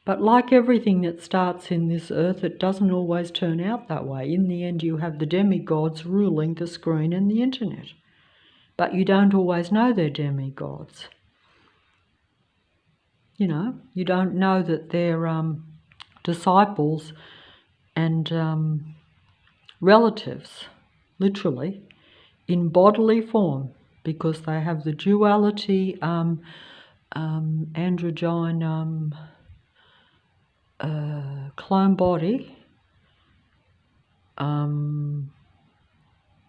But like everything that starts in this earth, it doesn't always turn out that way. In the end, you have the demigods ruling the screen and the internet. But you don't always know they're demigods. You know, you don't know that they're disciples and relatives, literally, in bodily form, because they have the duality, androgyne, clone body,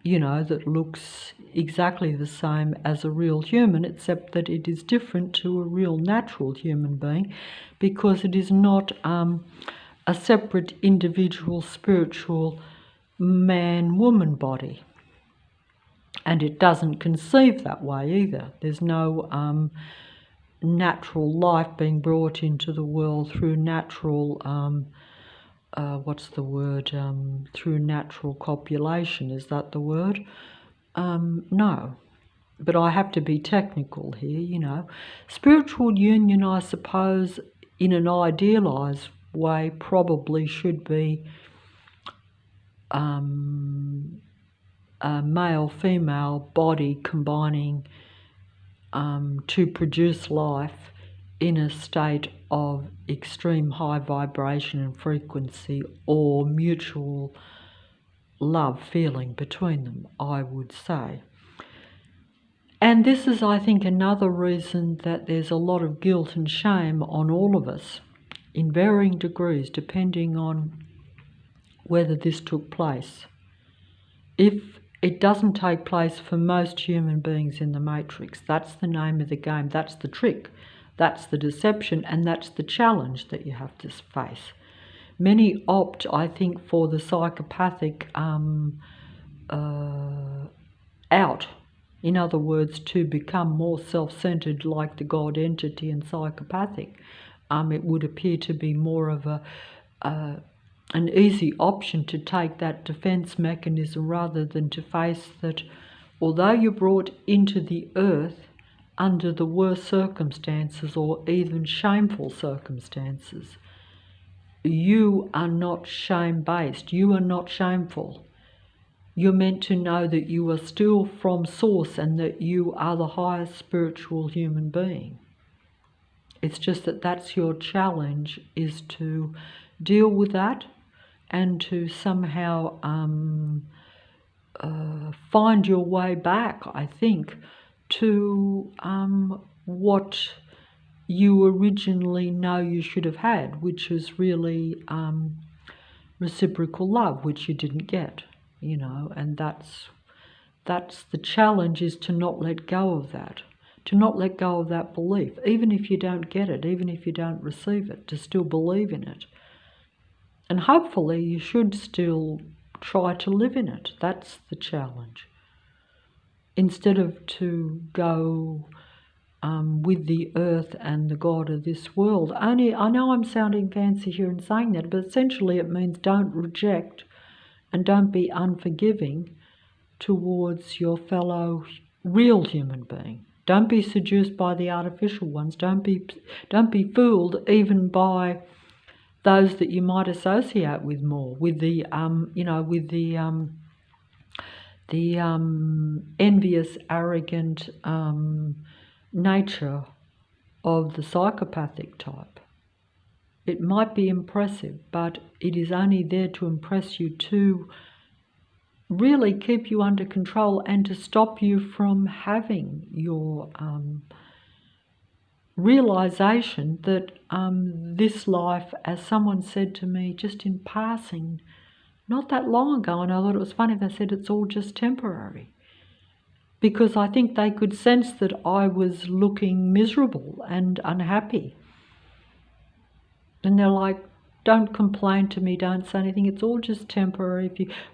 you know, that looks exactly the same as a real human, except that it is different to a real natural human being, because it is not a separate individual spiritual man-woman body. And it doesn't conceive that way either. There's no natural life being brought into the world through natural, through natural copulation. Is that the word? No. But I have to be technical here, you know. Spiritual union, I suppose, in an idealised way, probably should be a male-female body combining to produce life in a state of extreme high vibration and frequency, or mutual love feeling between them, I would say. And this is, I think, another reason that there's a lot of guilt and shame on all of us in varying degrees, depending on whether this took place. If it doesn't take place for most human beings in the Matrix, that's the name of the game, that's the trick, that's the deception, and that's the challenge that you have to face. Many opt, I think, for the psychopathic out. In other words, to become more self-centered, like the God entity, and psychopathic. It would appear to be more of an easy option to take that defense mechanism, rather than to face that although you're brought into the earth under the worst circumstances, or even shameful circumstances, you are not shame-based, you are not shameful. You're meant to know that you are still from source, and that you are the highest spiritual human being. It's just that that's your challenge, is to deal with that and to somehow find your way back, I think, to what you originally know you should have had, which is really reciprocal love, which you didn't get, and that's the challenge, is to not let go of that, to not let go of that belief, even if you don't get it, even if you don't receive it, to still believe in it. And hopefully you should still try to live in it. That's the challenge. Instead of to go with the earth and the God of this world. Only, I know I'm sounding fancy here in saying that, but essentially it means don't reject and don't be unforgiving towards your fellow real human being. Don't be seduced by the artificial ones. Don't be fooled even by those that you might associate with more, with the envious, arrogant nature of the psychopathic type. It might be impressive, but it is only there to impress you, to really keep you under control and to stop you from having your realization that this life, as someone said to me just in passing not that long ago, and I thought it was funny, they said it's all just temporary. Because I think they could sense that I was looking miserable and unhappy. And they're like, don't complain to me, don't say anything, it's all just temporary.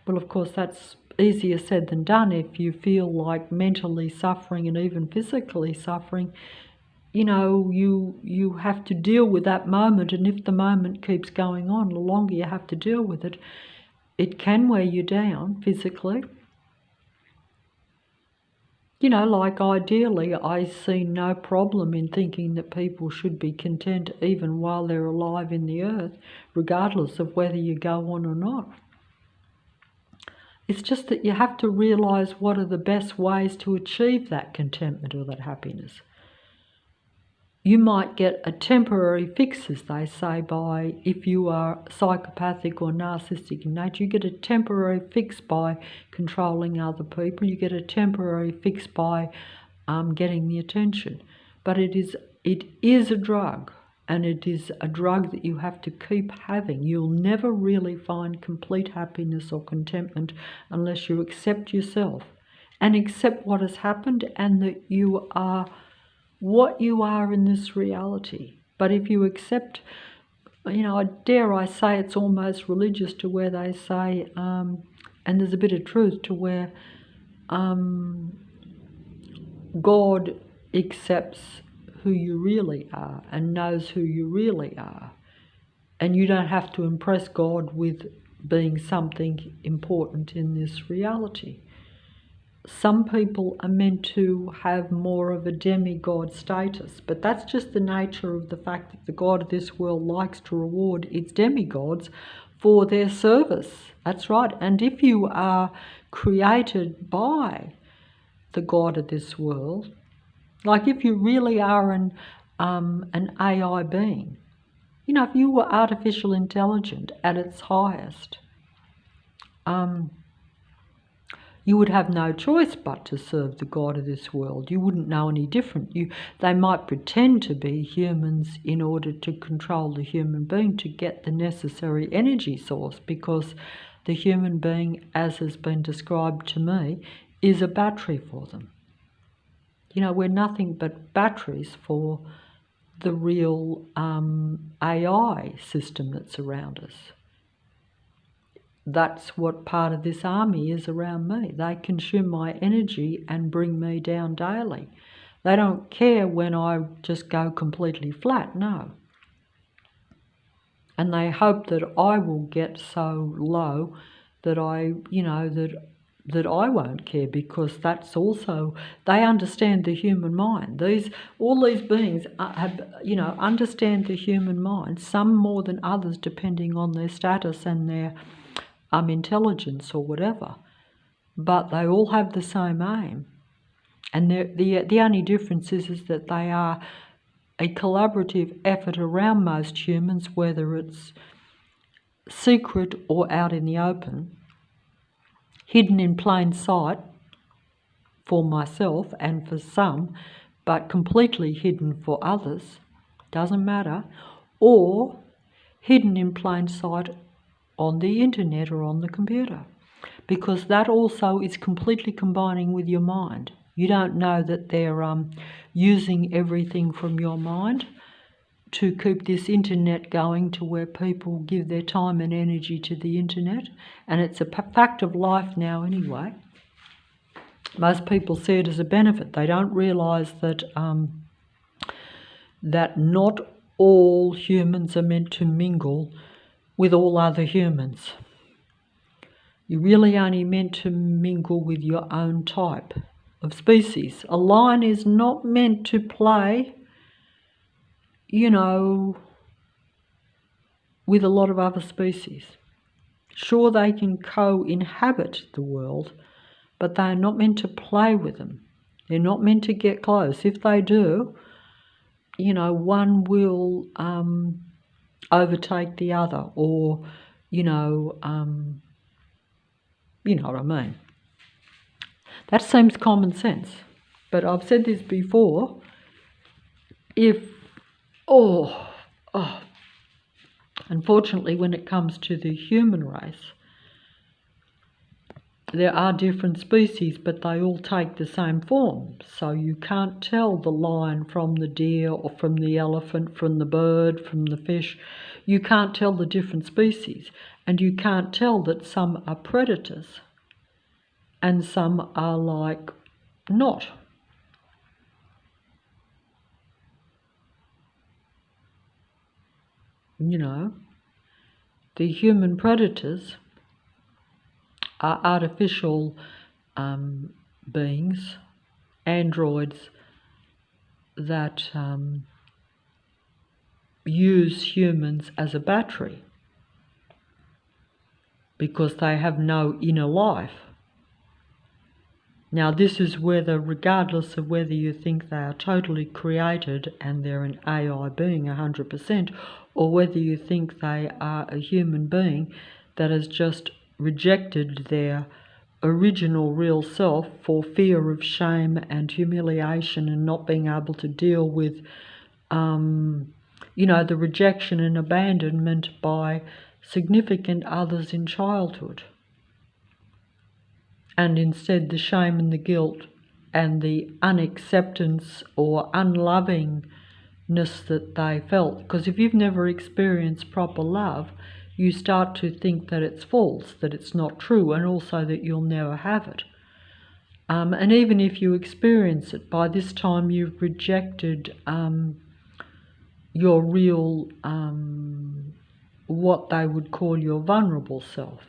Well, of course, that's easier said than done. If you feel like mentally suffering and even physically suffering, you have to deal with that moment. And if the moment keeps going on, the longer you have to deal with it, it can wear you down physically. Like ideally, I see no problem in thinking that people should be content even while they're alive in the earth, regardless of whether you go on or not. It's just that you have to realise what are the best ways to achieve that contentment or that happiness. You might get a temporary fix, as they say, by, if you are psychopathic or narcissistic in nature, you get a temporary fix by controlling other people. You get a temporary fix by getting the attention. But it is a drug, and it is a drug that you have to keep having. You'll never really find complete happiness or contentment unless you accept yourself and accept what has happened, and that you are what you are in this reality. But if you accept, dare I say, it's almost religious, to where they say, and there's a bit of truth to where God accepts who you really are and knows who you really are. And you don't have to impress God with being something important in this reality. Some people are meant to have more of a demigod status, but that's just the nature of the fact that the God of this world likes to reward its demigods for their service. That's right. And if you are created by the God of this world, like if you really are an AI being, if you were artificial intelligence at its highest, you would have no choice but to serve the God of this world. You wouldn't know any different. They might pretend to be humans in order to control the human being, to get the necessary energy source, because the human being, as has been described to me, is a battery for them. We're nothing but batteries for the real AI system that's around us. That's what part of this army is around me. They consume my energy and bring me down daily. They don't care when I just go completely flat, no. And they hope that I will get so low that that I won't care, because that's also, they understand the human mind. All these beings understand the human mind, some more than others depending on their status and their intelligence or whatever, but they all have the same aim. And the only difference is that they are a collaborative effort around most humans, whether it's secret or out in the open, hidden in plain sight, for myself and for some, but completely hidden for others, doesn't matter, or hidden in plain sight on the internet or on the computer, because that also is completely combining with your mind. You don't know that they're using everything from your mind to keep this internet going, to where people give their time and energy to the internet, and it's a fact of life now anyway. Most people see it as a benefit. They don't realise that that not all humans are meant to mingle with all other humans. You're really only meant to mingle with your own type of species. A lion is not meant to play, with a lot of other species. Sure, they can co-inhabit the world, but they're not meant to play with them. They're not meant to get close. If they do, one will overtake the other, or, you know what I mean. That seems common sense, but I've said this before. Unfortunately, when it comes to the human race, there are different species, but they all take the same form. So you can't tell the lion from the deer, or from the elephant, from the bird, from the fish. You can't tell the different species, and you can't tell that some are predators and some are like not. The human predators are artificial beings, androids that use humans as a battery because they have no inner life. Now, this is whether, regardless of whether you think they are totally created and they're an AI being 100%, or whether you think they are a human being that has just rejected their original real self for fear of shame and humiliation and not being able to deal with, the rejection and abandonment by significant others in childhood. And instead the shame and the guilt and the unacceptance or unlovingness that they felt. Because if you've never experienced proper love, you start to think that it's false, that it's not true, and also that you'll never have it. And even if you experience it, by this time you've rejected your real, what they would call your vulnerable self.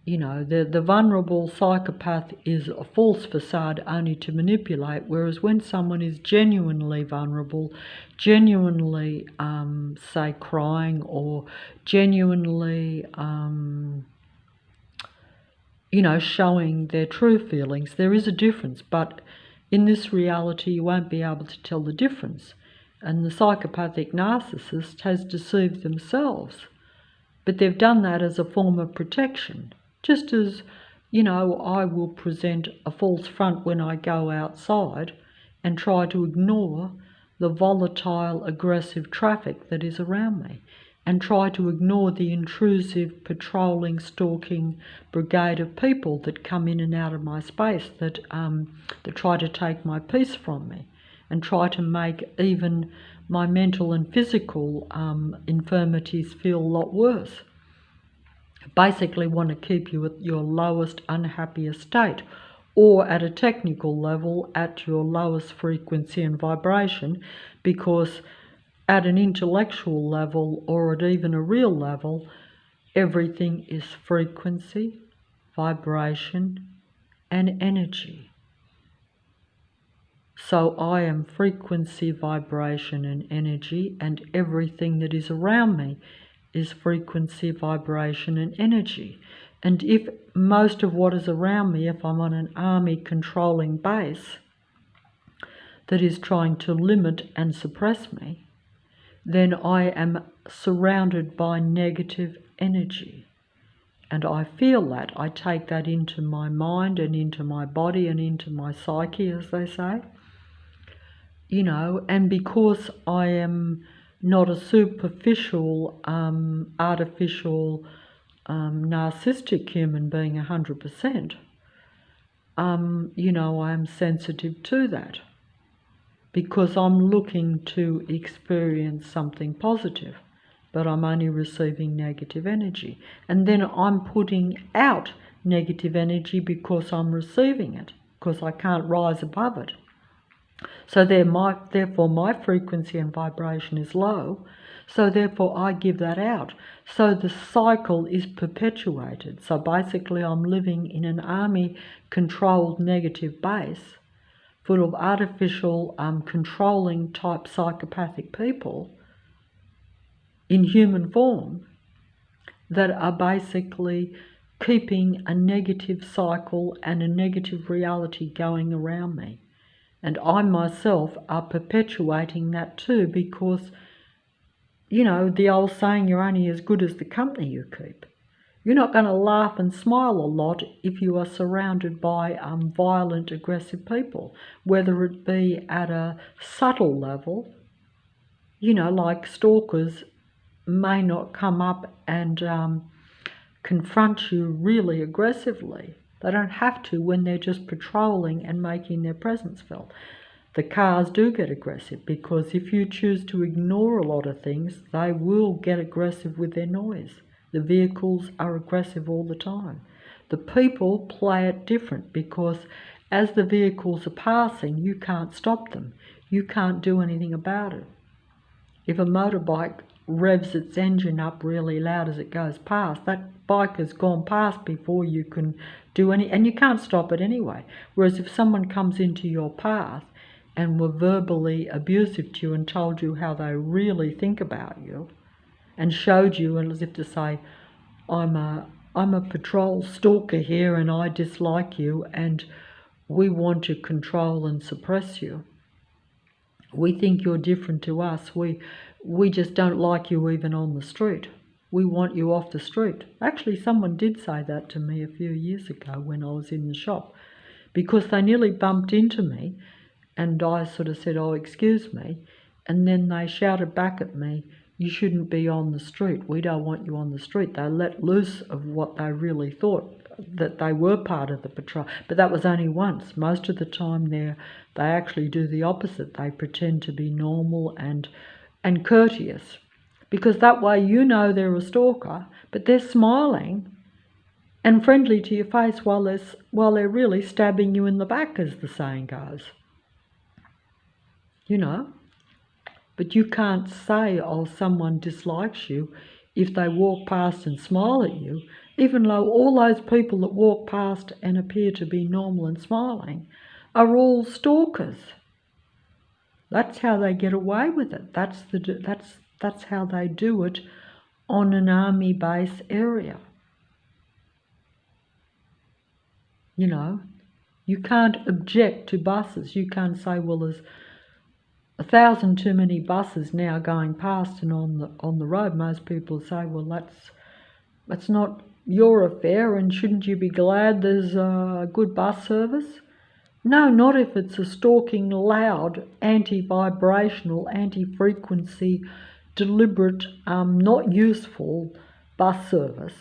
The vulnerable psychopath is a false facade only to manipulate, whereas when someone is genuinely vulnerable, genuinely, say, crying, or genuinely, showing their true feelings, there is a difference. But in this reality, you won't be able to tell the difference. And the psychopathic narcissist has deceived themselves. But they've done that as a form of protection. Just as, I will present a false front when I go outside and try to ignore the volatile, aggressive traffic that is around me, and try to ignore the intrusive, patrolling, stalking brigade of people that come in and out of my space, that try to take my peace from me and try to make even my mental and physical infirmities feel a lot worse. Basically want to keep you at your lowest, unhappiest state, or at a technical level at your lowest frequency and vibration, because at an intellectual level, or at even a real level, everything is frequency, vibration, and energy. So I am frequency, vibration, and energy, and everything that is around me is frequency, vibration, and energy. And if most of what is around me, if I'm on an army controlling base that is trying to limit and suppress me, then I am surrounded by negative energy. And I feel that. I take that into my mind and into my body and into my psyche, as they say. You know, and because I am not a superficial, artificial, narcissistic human being 100%, you know, I am sensitive to that because I'm looking to experience something positive, but I'm only receiving negative energy. And then I'm putting out negative energy because I'm receiving it, because I can't rise above it. So therefore my frequency and vibration is low, so therefore I give that out. So the cycle is perpetuated. So basically I'm living in an army-controlled negative base full of artificial, controlling type psychopathic people in human form that are basically keeping a negative cycle and a negative reality going around me. And I myself are perpetuating that too because, you know, the old saying, you're only as good as the company you keep. You're not going to laugh and smile a lot if you are surrounded by violent, aggressive people, whether it be at a subtle level, you know, like stalkers may not come up and confront you really aggressively. They don't have to when they're just patrolling and making their presence felt. The cars do get aggressive because if you choose to ignore a lot of things, they will get aggressive with their noise. The vehicles are aggressive all the time. The people play it different because as the vehicles are passing, you can't stop them. You can't do anything about it. If a motorbike revs its engine up really loud as it goes past, that bike has gone past before you can do any, and you can't stop it anyway. Whereas if someone comes into your path and were verbally abusive to you and told you how they really think about you and showed you as if to say, I'm a patrol stalker here and I dislike you and we want to control and suppress you. We think you're different to us. We just don't like you even on the street. We want you off the street. Actually, someone did say that to me a few years ago when I was in the shop because they nearly bumped into me and I sort of said, oh, excuse me. And then they shouted back at me, you shouldn't be on the street. We don't want you on the street. They let loose of what they really thought, that they were part of the patrol. But that was only once. Most of the time they actually do the opposite. They pretend to be normal and courteous. Because that way you know they're a stalker, but they're smiling and friendly to your face while they're really stabbing you in the back, as the saying goes. You know? But you can't say, oh, someone dislikes you if they walk past and smile at you, even though all those people that walk past and appear to be normal and smiling are all stalkers. That's how they get away with it. That's how they do it on an army base area. You know, you can't object to buses. You can't say, well, there's 1,000 too many buses now going past and on the road. Most people say, well, that's not your affair, and shouldn't you be glad there's a good bus service? No, not if it's a stalking, loud, anti-vibrational, anti-frequency, deliberate, not useful bus service.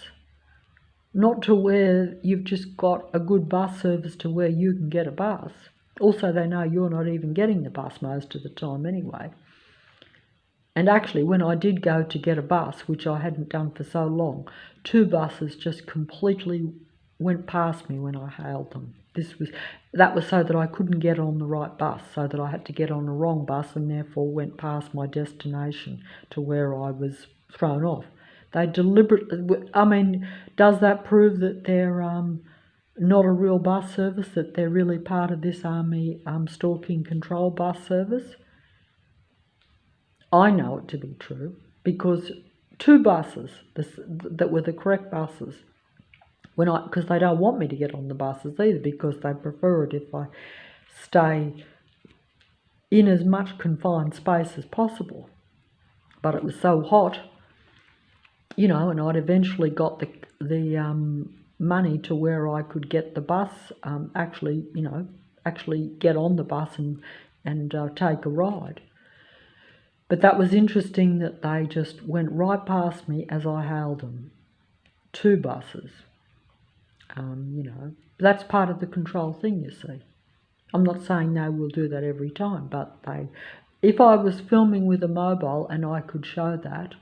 Not to where you've just got a good bus service to where you can get a bus. Also, they know you're not even getting the bus most of the time anyway. And actually, when I did go to get a bus, which I hadn't done for so long, 2 buses just completely went past me when I hailed them. That was so that I couldn't get on the right bus, so that I had to get on the wrong bus and therefore went past my destination to where I was thrown off. They deliberately, I mean, does that prove that they're not a real bus service, that they're really part of this army stalking control bus service? I know it to be true because 2 buses that were the correct buses, because they don't want me to get on the buses either, because they prefer it if I stay in as much confined space as possible. But it was so hot you know, and I'd eventually got the money to where I could get the bus, actually get on the bus and take a ride. But that was interesting that they just went right past me as I hailed them. 2 buses. You know, that's part of the control thing, you see. I'm not saying they will do that every time, but if I was filming with a mobile and I could show that,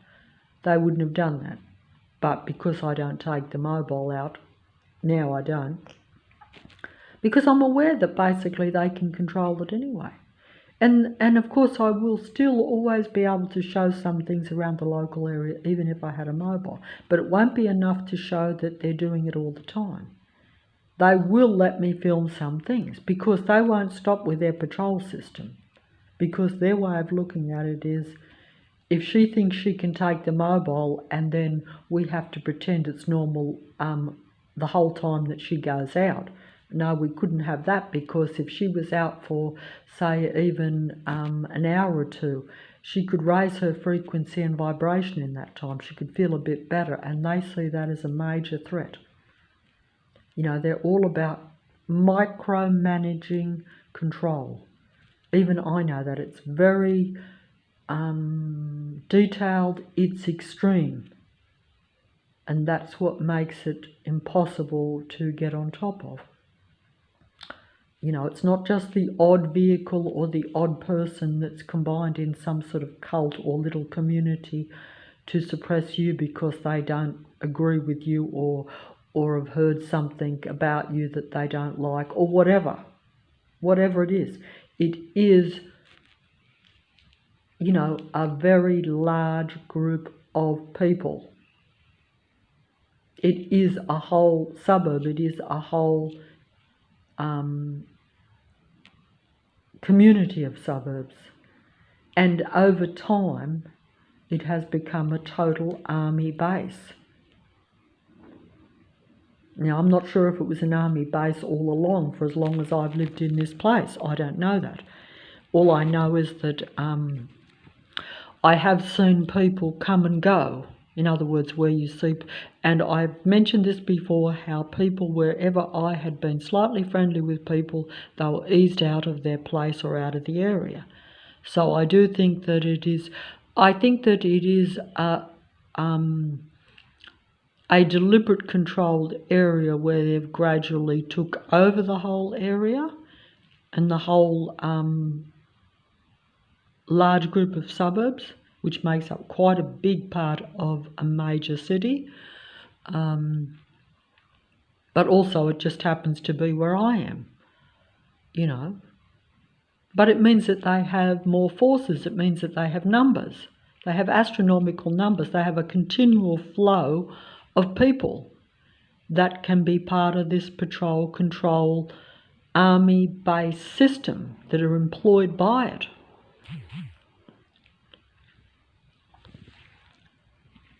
they wouldn't have done that. But because I don't take the mobile out, now I don't, because I'm aware that basically they can control it anyway. And of course I will still always be able to show some things around the local area, even if I had a mobile. But it won't be enough to show that they're doing it all the time. They will let me film some things because they won't stop with their patrol system. Because their way of looking at it is, if she thinks she can take the mobile and then we have to pretend it's normal the whole time that she goes out. No, we couldn't have that, because if she was out for, say, even an hour or 2, she could raise her frequency and vibration in that time. She could feel a bit better, and they see that as a major threat. You know, they're all about micromanaging control. Even I know that. It's very detailed, it's extreme. And that's what makes it impossible to get on top of. You know, it's not just the odd vehicle or the odd person that's combined in some sort of cult or little community to suppress you because they don't agree with you or have heard something about you that they don't like, or whatever it is. It is, you know, a very large group of people. It is a whole suburb, it is a whole community of suburbs. And over time, it has become a total army base. Now, I'm not sure if it was an army base all along, for as long as I've lived in this place. I don't know that. All I know is that I have seen people come and go. In other words, where you see, and I've mentioned this before, how people, wherever I had been slightly friendly with people, they were eased out of their place or out of the area. So I do think that it is, a deliberate controlled area where they've gradually took over the whole area and the whole large group of suburbs, which makes up quite a big part of a major city. But also it just happens to be where I am, you know. But it means that they have more forces. It means that they have numbers. They have astronomical numbers. They have a continual flow of people that can be part of this patrol control army-based system that are employed by it.